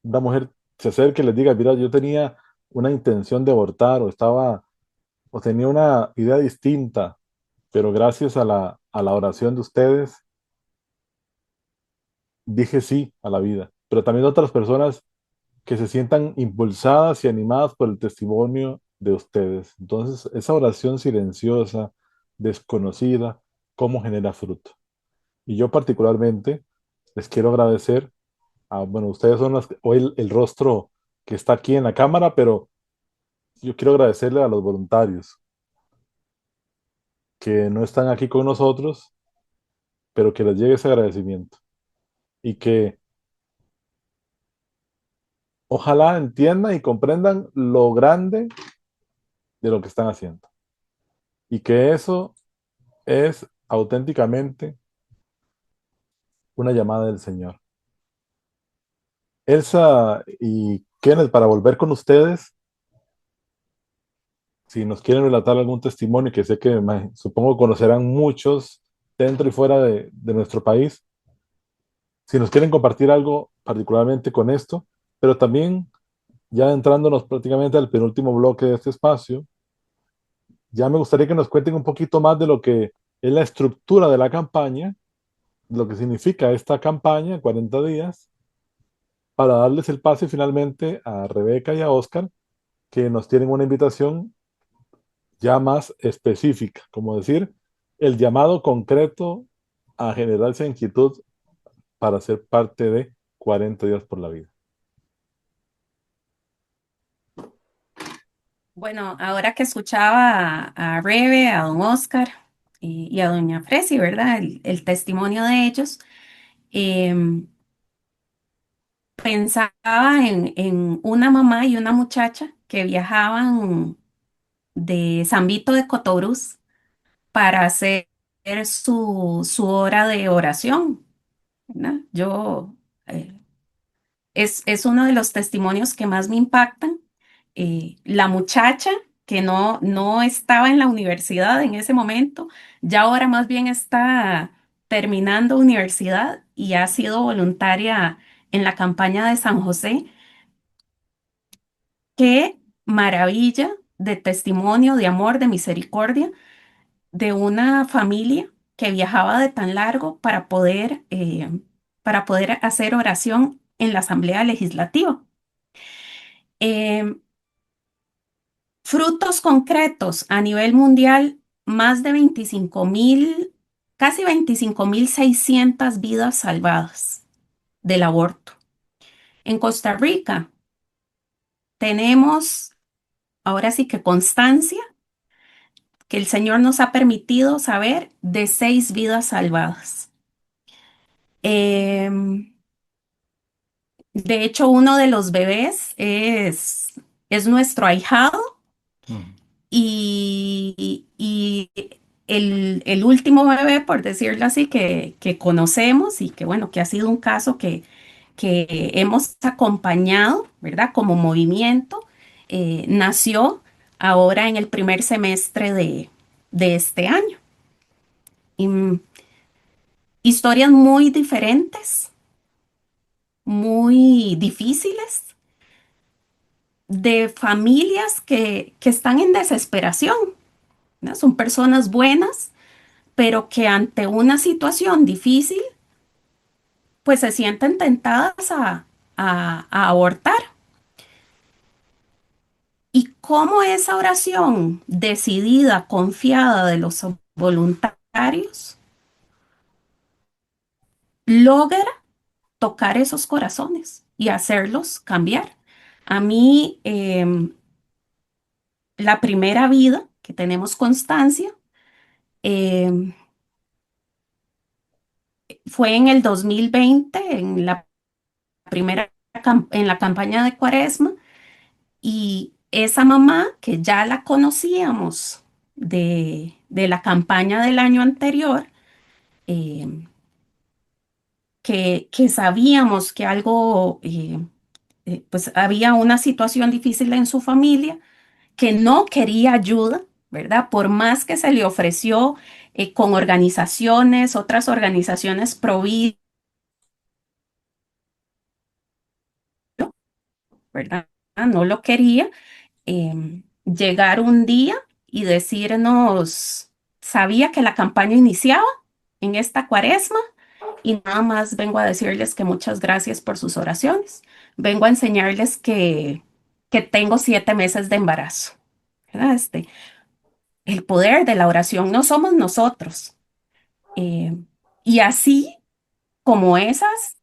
una mujer se acerque y les diga, mira, yo tenía una intención de abortar o tenía una idea distinta, pero gracias a la oración de ustedes, dije sí a la vida. Pero también otras personas que se sientan impulsadas y animadas por el testimonio de ustedes. Entonces, esa oración silenciosa, desconocida, ¿cómo genera fruto? Y yo particularmente les quiero agradecer bueno, ustedes son hoy el rostro que está aquí en la cámara, pero yo quiero agradecerle a los voluntarios que no están aquí con nosotros, pero que les llegue ese agradecimiento y que ojalá entiendan y comprendan lo grande de lo que están haciendo y que eso es auténticamente una llamada del Señor. Elsa y Kenneth, para volver con ustedes, si nos quieren relatar algún testimonio, que sé que supongo conocerán muchos dentro y fuera de nuestro país, si nos quieren compartir algo particularmente con esto, pero también ya entrándonos prácticamente al penúltimo bloque de este espacio, ya me gustaría que nos cuenten un poquito más de lo que es la estructura de la campaña, lo que significa esta campaña, 40 días, para darles el pase finalmente a Rebeca y a Oscar, que nos tienen una invitación ya más específica, como decir, el llamado concreto a generar esa inquietud para ser parte de 40 días por la vida. Bueno, ahora que escuchaba a Rebe, a don Oscar y a doña Fresi, ¿verdad? El testimonio de ellos, em, pensaba en una mamá y una muchacha que viajaban de San Vito de Cotobruz para hacer su hora de oración, ¿verdad? Eh, es uno de los testimonios que más me impactan. La muchacha que no estaba en la universidad en ese momento, ya ahora más bien está terminando universidad y ha sido voluntaria en la campaña de San José. Qué maravilla de testimonio, de amor, de misericordia de una familia que viajaba de tan largo para poder hacer oración en la Asamblea Legislativa. Eh, Frutos concretos a nivel mundial, más de 25.000, casi 25.600 vidas salvadas del aborto. En Costa Rica tenemos ahora sí que constancia que el Señor nos ha permitido saber de 6 vidas salvadas. Em, de hecho, uno de los bebés es nuestro ahijado Mm. y el último bebé, por decirlo así, que conocemos y que, bueno, que ha sido un caso que hemos acompañado, ¿verdad? Como movimiento, nació ahora en el primer semestre de este año. Y, historias muy diferentes, muy difíciles, de familias que están en desesperación, ¿no? Son personas buenas, pero que ante una situación difícil, pues se sienten tentadas a abortar. Y cómo esa oración decidida, confiada de los voluntarios, logra tocar esos corazones y hacerlos cambiar. A mí, la primera vida que tenemos constancia em, fue en el 2020, en la en la campaña de Cuaresma, y esa mamá que ya la conocíamos de la campaña del año anterior, em, que sabíamos que algo, pues había una situación difícil en su familia, que no quería ayuda, ¿verdad? Por más que se le ofreció con organizaciones, otras organizaciones pro vida, ¿verdad? No lo quería. Llegar un día y decirnos, sabía que la campaña iniciaba en esta cuaresma y nada más vengo a decirles que muchas gracias por sus oraciones. Vengo a enseñarles que tengo 7 meses de embarazo, ¿verdad? El poder de la oración no somos nosotros. Eh, y así como esas,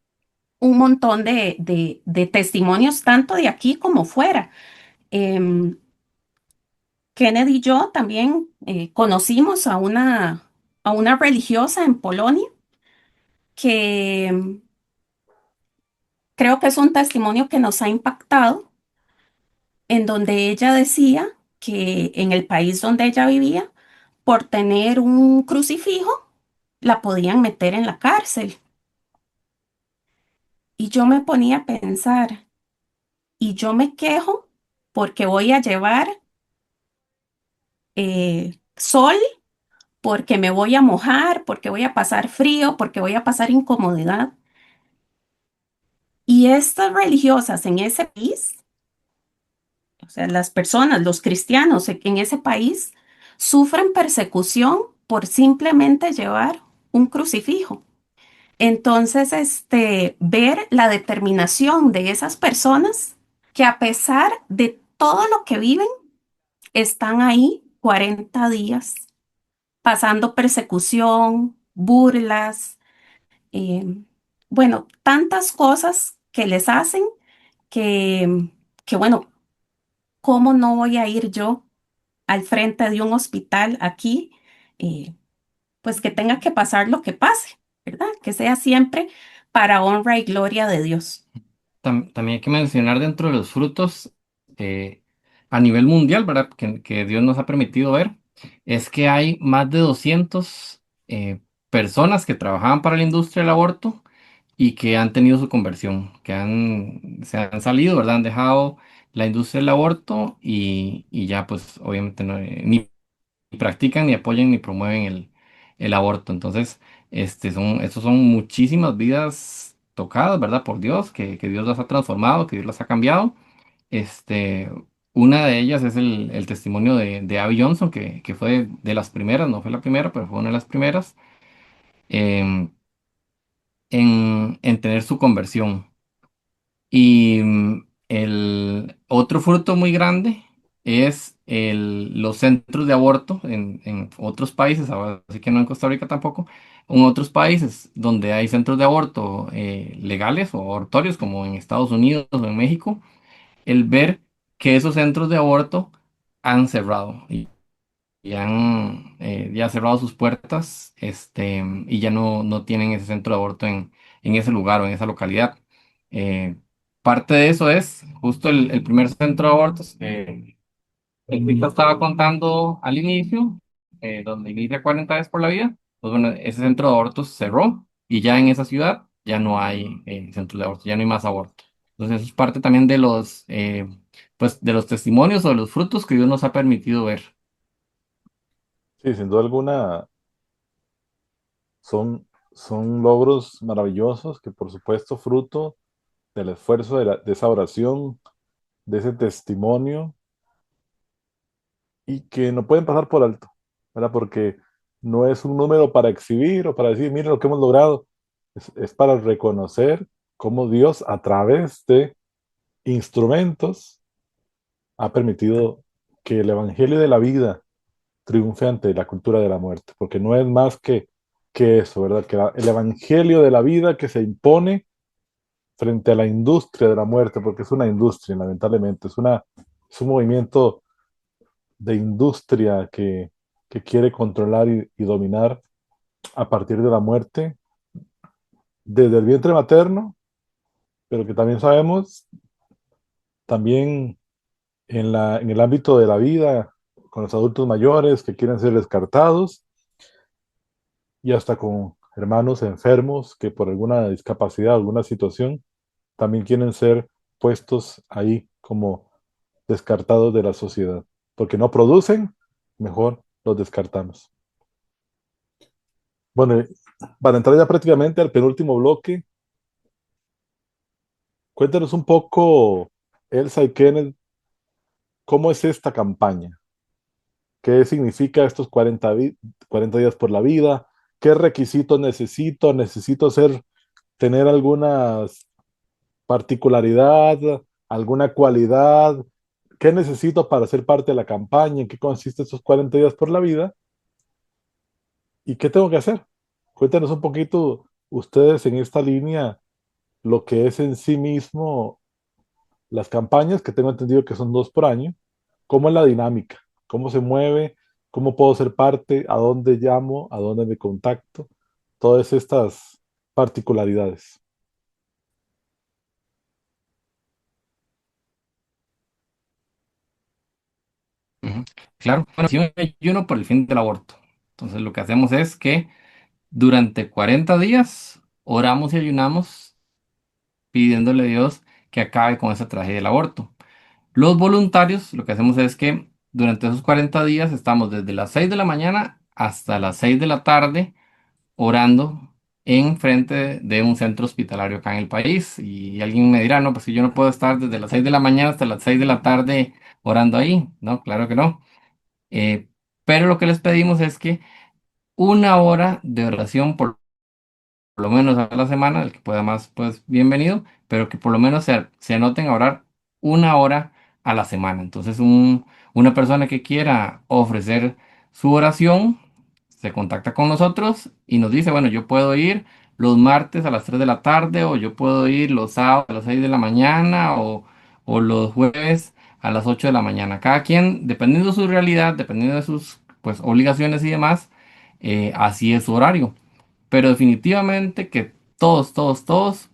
un montón de testimonios, tanto de aquí como fuera. Em, Kennedy y yo también conocimos a una religiosa en Polonia que creo que es un testimonio que nos ha impactado, en donde ella decía que en el país donde ella vivía, por tener un crucifijo, la podían meter en la cárcel. Y yo me ponía a pensar, y yo me quejo porque voy a llevar sol, porque me voy a mojar, porque voy a pasar frío, porque voy a pasar incomodidad. Y estas religiosas en ese país, o sea, las personas, los cristianos en ese país, sufren persecución por simplemente llevar un crucifijo. Entonces, ver la determinación de esas personas que a pesar de todo lo que viven, están ahí 40 días pasando persecución, burlas, eh, bueno, tantas cosas que les hacen que, que bueno, ¿cómo no voy a ir yo al frente de un hospital aquí? eh, pues que tenga que pasar lo que pase, ¿verdad? Que sea siempre para honra y gloria de Dios. También hay que mencionar dentro de los frutos a nivel mundial, ¿verdad? Que Dios nos ha permitido ver, es que hay más de 200 personas que trabajaban para la industria del aborto y que han tenido su conversión, se han salido, ¿verdad? Han dejado la industria del aborto y ya pues obviamente ni practican, ni apoyan, ni promueven el aborto. Entonces, estos son muchísimas vidas tocadas, ¿verdad? Por Dios, que Dios las ha transformado, que Dios las ha cambiado. Este, una de ellas es el testimonio de Abby Johnson, que fue de las primeras, no fue la primera, pero fue una de las primeras em, en tener su conversión. Y el otro fruto muy grande es los centros de aborto en otros países, ahora sí que no en Costa Rica tampoco, en otros países donde hay centros de aborto legales o abortorios, como en Estados Unidos o en México, el ver que esos centros de aborto han cerrado y han ya cerrado sus puertas, y ya no tienen ese centro de aborto en ese lugar o en esa localidad. Eh, Parte de eso es justo el primer centro de abortos. El que estaba contando al inicio, donde inicia 40 veces por la vida, pues bueno, ese centro de abortos cerró y ya en esa ciudad ya no hay centros de aborto, ya no hay más aborto. Entonces eso es parte también de pues, de los testimonios o de los frutos que Dios nos ha permitido ver. Sí, sin duda alguna son logros maravillosos que por supuesto fruto del esfuerzo de esa oración, de ese testimonio y que no pueden pasar por alto, ¿verdad? Porque no es un número para exhibir o para decir, miren lo que hemos logrado, es para reconocer cómo Dios a través de instrumentos ha permitido que el Evangelio de la vida triunfe ante la cultura de la muerte, porque no es más que eso, ¿verdad? El Evangelio de la vida que se impone frente a la industria de la muerte, porque es una industria, lamentablemente, es un movimiento de industria que quiere controlar y dominar a partir de la muerte desde el vientre materno, pero que también sabemos, también en el ámbito de la vida, con los adultos mayores que quieren ser descartados y hasta con hermanos enfermos que por alguna discapacidad, alguna situación, también quieren ser puestos ahí como descartados de la sociedad, porque no producen, mejor los descartamos. Bueno, para entrar ya prácticamente al penúltimo bloque, cuéntanos un poco, Elsa y Kenneth, ¿cómo es esta campaña? ¿Qué significa estos 40 días por la vida? ¿Qué requisitos necesito? ¿Necesito tener alguna particularidad, alguna cualidad? ¿Qué necesito para ser parte de la campaña? ¿En qué consiste estos 40 días por la vida? ¿Y qué tengo que hacer? Cuéntanos un poquito ustedes en esta línea lo que es en sí mismo las campañas, que tengo entendido que son 2 por año. ¿Cómo es la dinámica? ¿Cómo se mueve? ¿Cómo puedo ser parte? ¿A dónde llamo? ¿A dónde me contacto? Todas estas particularidades. Ujú. Claro, bueno, si un ayuno por el fin del aborto. Entonces lo que hacemos es que durante 40 días oramos y ayunamos pidiéndole a Dios que acabe con esa tragedia del aborto. Los voluntarios lo que hacemos es que durante esos 40 días estamos desde las 6 de la mañana hasta las 6 de la tarde orando en frente de un centro hospitalario acá en el país. Y alguien me dirá, no, pues si yo no puedo estar desde las 6 de la mañana hasta las 6 de la tarde orando ahí. No, claro que no. Eh, pero lo que les pedimos es que una hora de oración por lo menos a la semana, el que pueda más, pues bienvenido, pero que por lo menos se anoten a orar una hora a la semana. Entonces, Una persona que quiera ofrecer su oración se contacta con nosotros y nos dice, bueno, yo puedo ir los martes a las 3 de la tarde o yo puedo ir los sábados a las 6 de la mañana o los jueves a las 8 de la mañana. Cada quien, dependiendo de su realidad, dependiendo de sus pues, obligaciones y demás, así es su horario. Pero definitivamente que todos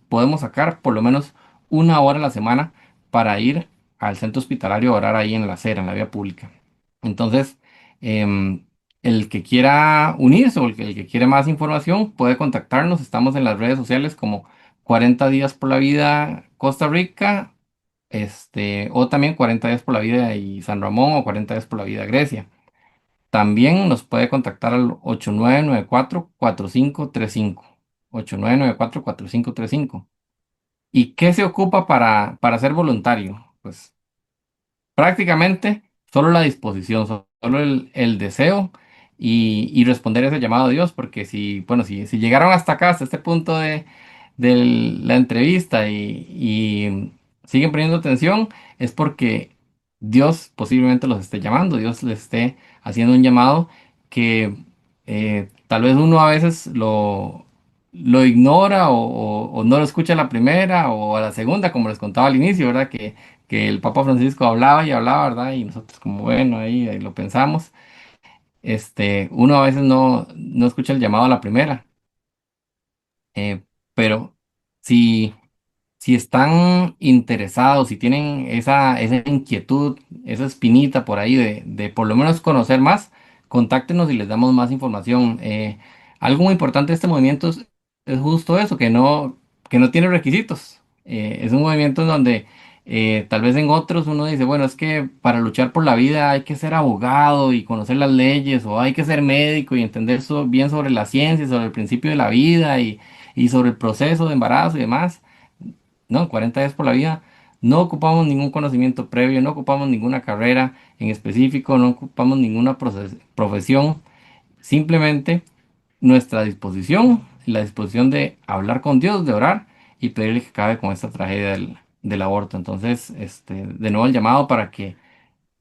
podemos sacar por lo menos una hora a la semana para ir al centro hospitalario a orar ahí en la acera, en la vía pública. Entonces, em, el que quiera unirse o el que quiere más información puede contactarnos. Estamos en las redes sociales como 40 días por la vida Costa Rica, o también 40 días por la vida y San Ramón o 40 días por la vida Grecia. También nos puede contactar al 8994-4535. 8994-4535. ¿Y qué se ocupa para ser voluntario? Pues prácticamente solo la disposición, solo el deseo y responder ese llamado a Dios, porque bueno, si llegaron hasta acá, hasta este punto de la entrevista y siguen poniendo atención, es porque Dios posiblemente los esté llamando, Dios les esté haciendo un llamado que tal vez uno a veces lo ignora o no lo escucha a la primera o a la segunda, como les contaba al inicio, ¿verdad? Que el Papa Francisco hablaba y hablaba, ¿verdad? Y nosotros como, bueno, ahí lo pensamos. Uno a veces no escucha el llamado a la primera, pero si, si están interesados, si tienen esa inquietud, esa espinita por ahí de por lo menos conocer más, contáctenos y les damos más información. Algo muy importante de este movimiento es justo eso, que no tiene requisitos. Es un movimiento en donde tal vez en otros uno dice, bueno, es que para luchar por la vida hay que ser abogado y conocer las leyes, o hay que ser médico y entender bien sobre la ciencia, sobre el principio de la vida y sobre el proceso de embarazo y demás. No, 40 días por la vida. No ocupamos ningún conocimiento previo, no ocupamos ninguna carrera en específico, no ocupamos ninguna profesión. Simplemente nuestra disposición, la disposición de hablar con Dios, de orar y pedirle que acabe con esta tragedia del aborto. Entonces, de nuevo el llamado para que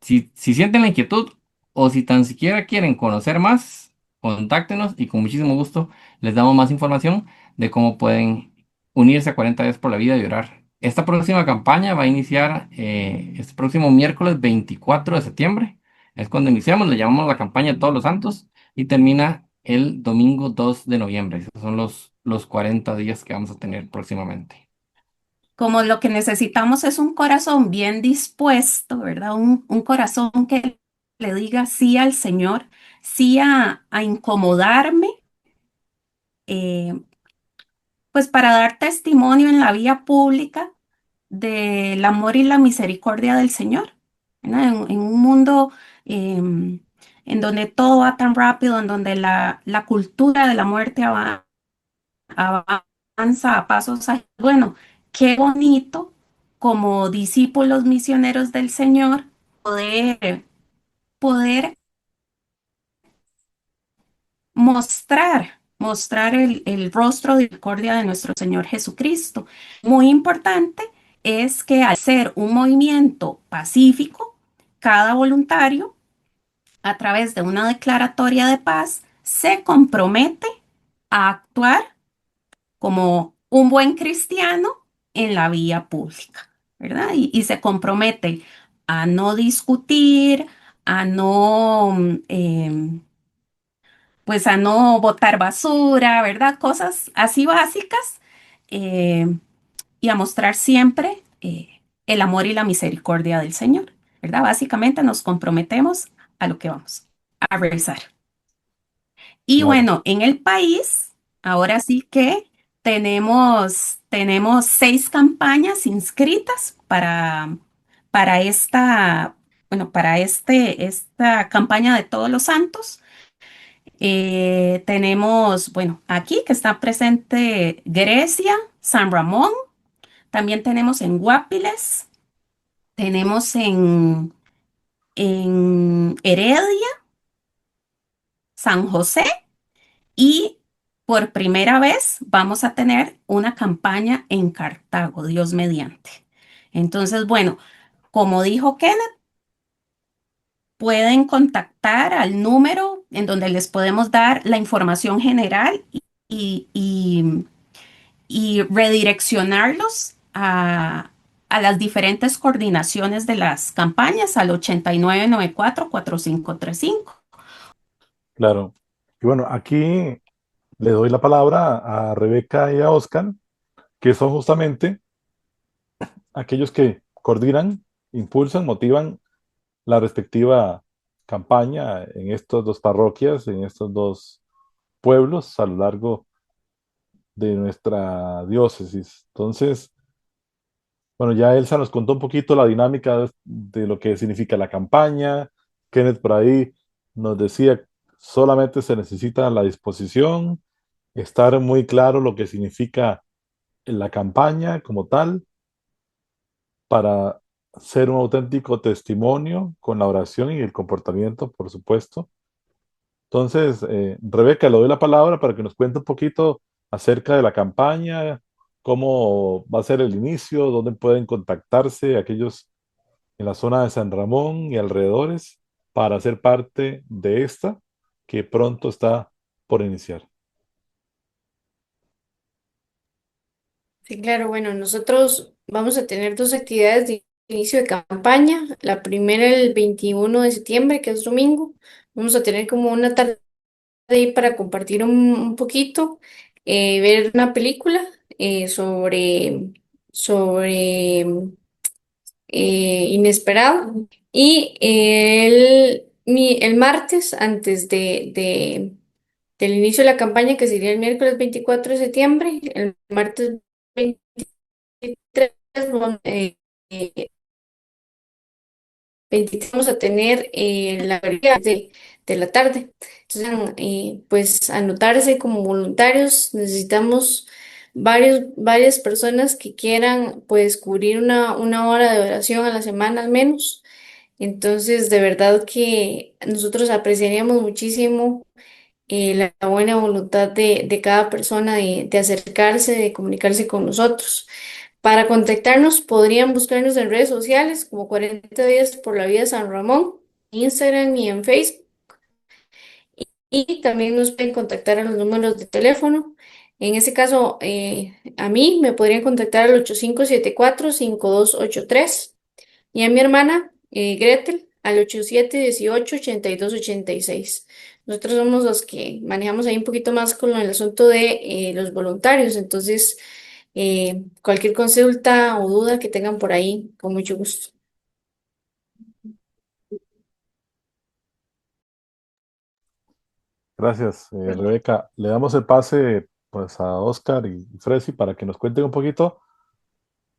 si sienten la inquietud o si tan siquiera quieren conocer más, contáctenos y con muchísimo gusto les damos más información de cómo pueden unirse a 40 días por la vida y orar. Esta próxima campaña va a iniciar este próximo miércoles 24 de septiembre. Es cuando iniciamos, le llamamos la campaña de Todos los Santos y termina el domingo 2 de noviembre. Esos son los 40 días que vamos a tener próximamente. Como lo que necesitamos es un corazón bien dispuesto, ¿verdad? Un corazón que le diga sí al Señor, sí a incomodarme, eh, pues para dar testimonio en la vía pública del amor y la misericordia del Señor, ¿verdad? En un mundo en donde todo va tan rápido, en donde la cultura de la muerte avanza a pasos agigantados. Bueno, qué bonito como discípulos misioneros del Señor poder mostrar el rostro de misericordia de nuestro Señor Jesucristo. Muy importante es que al ser un movimiento pacífico, cada voluntario, a través de una declaratoria de paz, se compromete a actuar como un buen cristiano en la vía pública, ¿verdad? Y se compromete a no discutir, a no, pues a no botar basura, ¿verdad? Cosas así básicas, eh, y a mostrar siempre el amor y la misericordia del Señor, ¿verdad? Básicamente nos comprometemos a lo que vamos a realizar. Y Claro. bueno, en el país, ahora sí que tenemos 6 campañas inscritas para esta campaña de Todos los Santos. Tenemos, bueno, aquí que está presente Grecia, San Ramón, también tenemos en Guapiles, tenemos en Heredia, San José. Y por primera vez vamos a tener una campaña en Cartago, Dios mediante. Entonces, bueno, como dijo Kenneth, pueden contactar al número en donde les podemos dar la información general y, y- y redireccionarlos a las diferentes coordinaciones de las campañas al 8994-4535. Claro. Y bueno, aquí le doy la palabra a Rebeca y a Oscar, que son justamente aquellos que coordinan, impulsan, motivan la respectiva campaña en estas dos parroquias, en estos dos pueblos a lo largo de nuestra diócesis. Entonces, bueno, ya Elsa nos contó un poquito la dinámica de lo que significa la campaña. Kenneth por ahí nos decía, solamente se necesita la disposición, estar muy claro lo que significa la campaña como tal, para ser un auténtico testimonio con la oración y el comportamiento, por supuesto. Entonces, Rebeca, le doy la palabra para que nos cuente un poquito acerca de la campaña, cómo va a ser el inicio, dónde pueden contactarse aquellos en la zona de San Ramón y alrededores para ser parte de esta que pronto está por iniciar. Sí, claro, bueno, nosotros vamos a tener dos actividades de inicio de campaña. La primera el 21 de septiembre, que es domingo. Vamos a tener como una tarde ahí para compartir un poquito, ver una película sobre Inesperado. Y el martes, antes del inicio de la campaña, que sería el miércoles 24 de septiembre, el martes 23, eh, 23 vamos a tener la actividad de la tarde. Entonces, pues anotarse como voluntarios, necesitamos varias personas que quieran pues cubrir una hora de oración a la semana al menos. Entonces, de verdad que nosotros apreciaríamos muchísimo la buena voluntad de cada persona de acercarse, de comunicarse con nosotros. Para contactarnos, podrían buscarnos en redes sociales como 40 días por la vida San Ramón, en Instagram y en Facebook. Y también nos pueden contactar a los números de teléfono. En este caso, a mí me podrían contactar al 8574-5283 y a mi hermana, Gretel, al 8718-8286. Nosotros somos los que manejamos ahí un poquito más con el asunto de los voluntarios, entonces cualquier consulta o duda que tengan por ahí, con mucho gusto. Gracias, Rebeca. Le damos el pase pues a Oscar y Fresi para que nos cuenten un poquito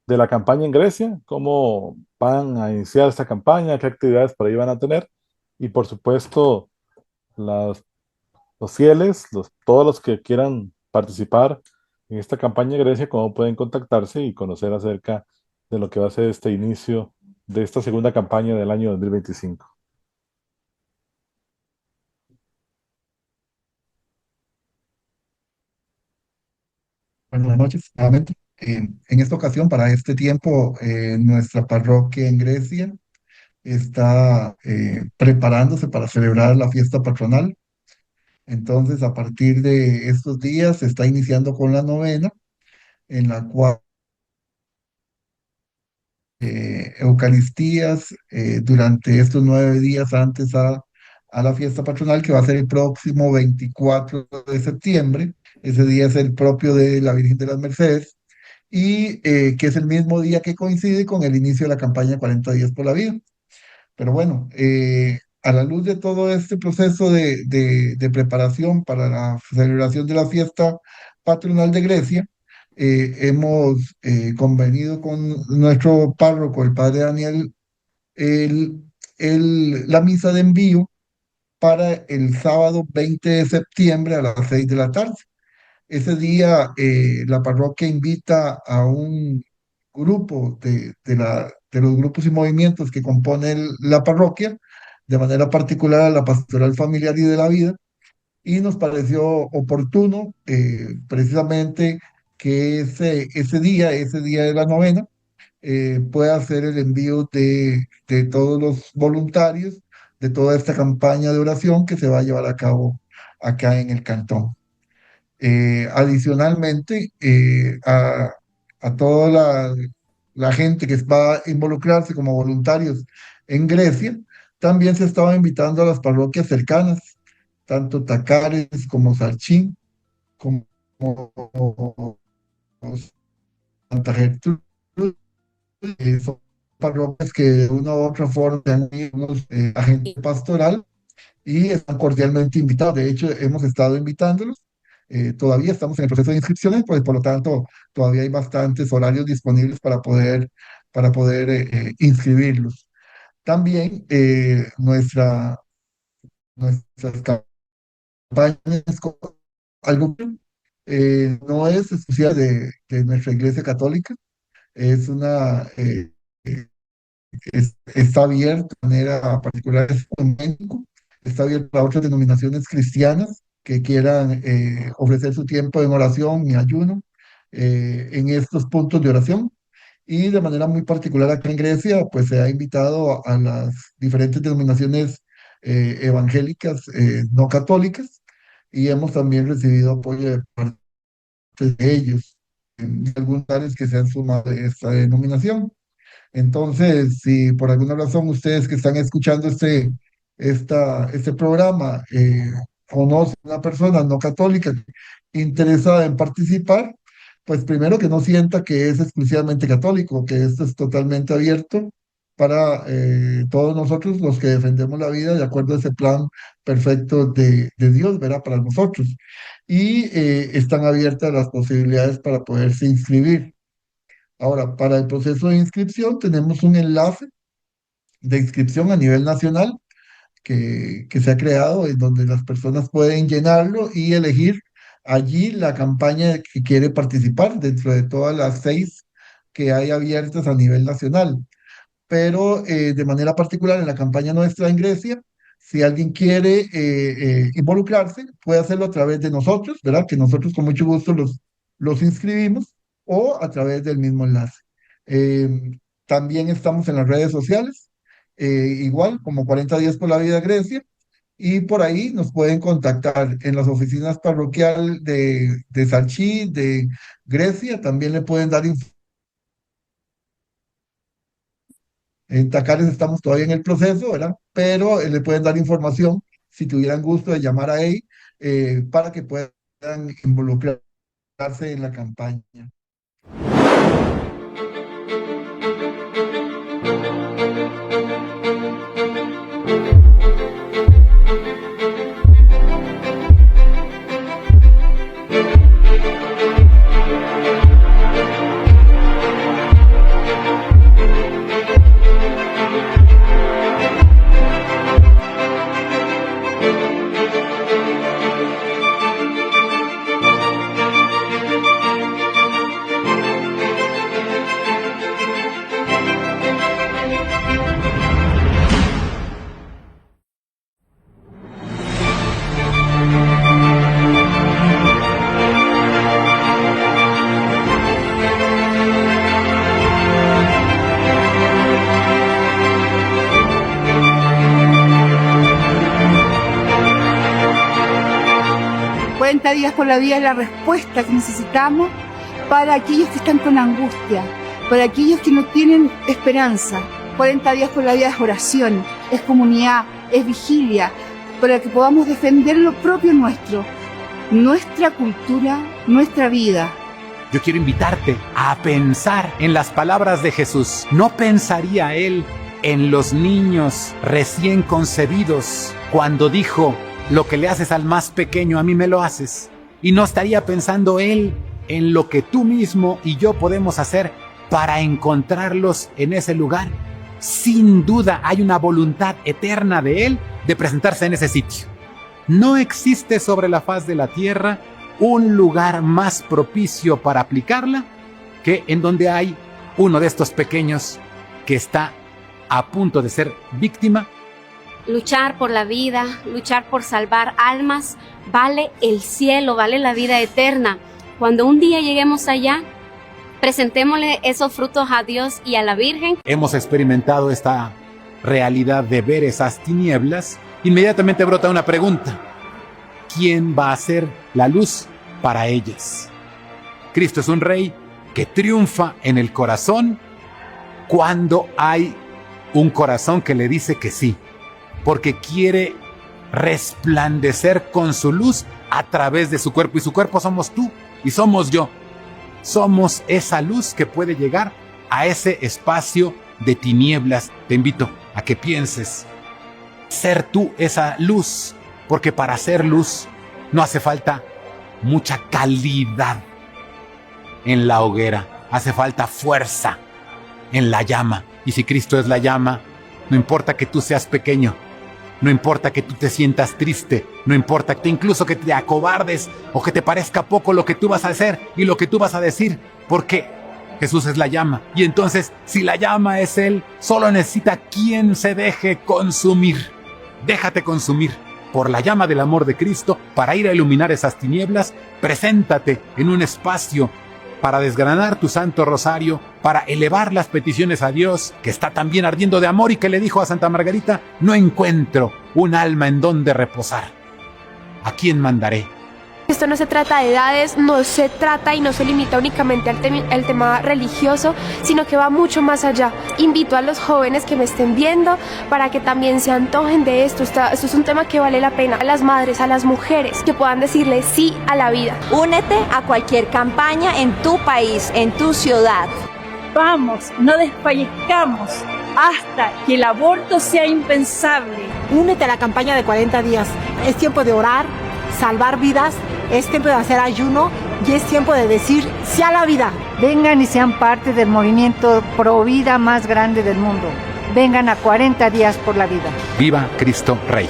de la campaña en Grecia, cómo van a iniciar esta campaña, qué actividades por ahí van a tener y por supuesto las, los fieles, todos los que quieran participar en esta campaña en Grecia, cómo pueden contactarse y conocer acerca de lo que va a ser este inicio de esta segunda campaña del año 2025. Buenas noches, nuevamente. En esta ocasión, para este tiempo, nuestra parroquia en Grecia está preparándose para celebrar la fiesta patronal. Entonces, a partir de estos días, se está iniciando con la novena, en la cual Eucaristías durante estos 9 días antes a la fiesta patronal, que va a ser el próximo 24 de septiembre. Ese día es el propio de la Virgen de las Mercedes y que es el mismo día que coincide con el inicio de la campaña 40 días por la vida. Pero bueno, a la luz de todo este proceso de preparación para la celebración de la fiesta patronal de Grecia, hemos convenido con nuestro párroco, el padre Daniel, el, la misa de envío para el sábado 20 de septiembre a las 6 de la tarde. Ese día la parroquia invita a un grupo de los grupos y movimientos que componen la parroquia, de manera particular a la pastoral familiar y de la vida, y nos pareció oportuno precisamente que ese día de la novena, pueda hacer el envío de todos los voluntarios de toda esta campaña de oración que se va a llevar a cabo acá en el cantón. Adicionalmente, a toda la gente que va a involucrarse como voluntarios en Grecia, también se estaba invitando a las parroquias cercanas, tanto Tacares como Salchín, como Santa Gertrudis, son parroquias que de una u otra forma han unos agente pastoral y están cordialmente invitados. De hecho, hemos estado invitándolos. Todavía estamos en el proceso de inscripciones, pues por lo tanto, todavía hay bastantes horarios disponibles para poder inscribirlos. También nuestras campañas, algo no es exclusiva de nuestra Iglesia Católica, es está abierto de manera particular, en México, está abierto a otras denominaciones cristianas que quieran ofrecer su tiempo en oración y ayuno en estos puntos de oración. Y de manera muy particular acá en Grecia, pues se ha invitado a las diferentes denominaciones evangélicas no católicas y hemos también recibido apoyo de parte de ellos, en algunos lugares que se han sumado a esta denominación. Entonces, si por alguna razón ustedes que están escuchando este programa conocen a una persona no católica interesada en participar, pues primero que no sienta que es exclusivamente católico, que esto es totalmente abierto para todos nosotros los que defendemos la vida de acuerdo a ese plan perfecto de Dios, ¿verdad? Para nosotros. Y están abiertas las posibilidades para poderse inscribir. Ahora, para el proceso de inscripción tenemos un enlace de inscripción a nivel nacional que se ha creado, en donde las personas pueden llenarlo y elegir allí la campaña que quiere participar dentro de todas las 6 que hay abiertas a nivel nacional. Pero de manera particular en la campaña nuestra en Grecia, si alguien quiere involucrarse, puede hacerlo a través de nosotros, ¿verdad? Que nosotros con mucho gusto los inscribimos o a través del mismo enlace. También estamos en las redes sociales, igual como 40 días por la vida Grecia, y por ahí nos pueden contactar en las oficinas parroquial de Salchi, de Grecia, también le pueden dar información. En Tacares estamos todavía en el proceso, ¿verdad? Pero le pueden dar información si tuvieran gusto de llamar a él para que puedan involucrarse en la campaña. Días por la vida es la respuesta que necesitamos para aquellos que están con angustia, para aquellos que no tienen esperanza. 40 días por la vida es oración, es comunidad, es vigilia, para que podamos defender lo propio nuestro, nuestra cultura, nuestra vida. Yo quiero invitarte a pensar en las palabras de Jesús. ¿No pensaría Él en los niños recién concebidos cuando dijo: lo que le haces al más pequeño, a mí me lo haces? Y no estaría pensando Él en lo que tú mismo y yo podemos hacer para encontrarlos en ese lugar. Sin duda hay una voluntad eterna de Él de presentarse en ese sitio. No existe sobre la faz de la tierra un lugar más propicio para aplicarla que en donde hay uno de estos pequeños que está a punto de ser víctima. Luchar por la vida, luchar por salvar almas, vale el cielo, vale la vida eterna. Cuando un día lleguemos allá, presentémosle esos frutos a Dios y a la Virgen. Hemos experimentado esta realidad de ver esas tinieblas, inmediatamente brota una pregunta: ¿quién va a ser la luz para ellas? Cristo es un rey que triunfa en el corazón cuando hay un corazón que le dice que sí, porque quiere resplandecer con su luz a través de su cuerpo, y su cuerpo somos tú y somos yo. Somos esa luz que puede llegar a ese espacio de tinieblas. Te invito a que pienses ser tú esa luz, porque para ser luz no hace falta mucha calidad en la hoguera, hace falta fuerza en la llama. Y si Cristo es la llama, no importa que tú seas pequeño, no importa que tú te sientas triste, no importa que incluso que te acobardes o que te parezca poco lo que tú vas a hacer y lo que tú vas a decir, porque Jesús es la llama. Y entonces, si la llama es Él, solo necesita quien se deje consumir. Déjate consumir por la llama del amor de Cristo para ir a iluminar esas tinieblas. Preséntate en un espacio para desgranar tu santo rosario, para elevar las peticiones a Dios, que está también ardiendo de amor y que le dijo a Santa Margarita: no encuentro un alma en donde reposar. ¿A quién mandaré? Esto no se trata de edades, no se trata y no se limita únicamente al tema religioso, sino que va mucho más allá. Invito a los jóvenes que me estén viendo para que también se antojen de esto. Esto es un tema que vale la pena. A las madres, a las mujeres, que puedan decirle sí a la vida. Únete a cualquier campaña en tu país, en tu ciudad. Vamos, no desfallezcamos hasta que el aborto sea impensable. Únete a la campaña de 40 días. Es tiempo de orar, salvar vidas. Es tiempo de hacer ayuno y es tiempo de decir sí a la vida. Vengan y sean parte del movimiento pro vida más grande del mundo. Vengan a 40 días por la vida. ¡Viva Cristo Rey!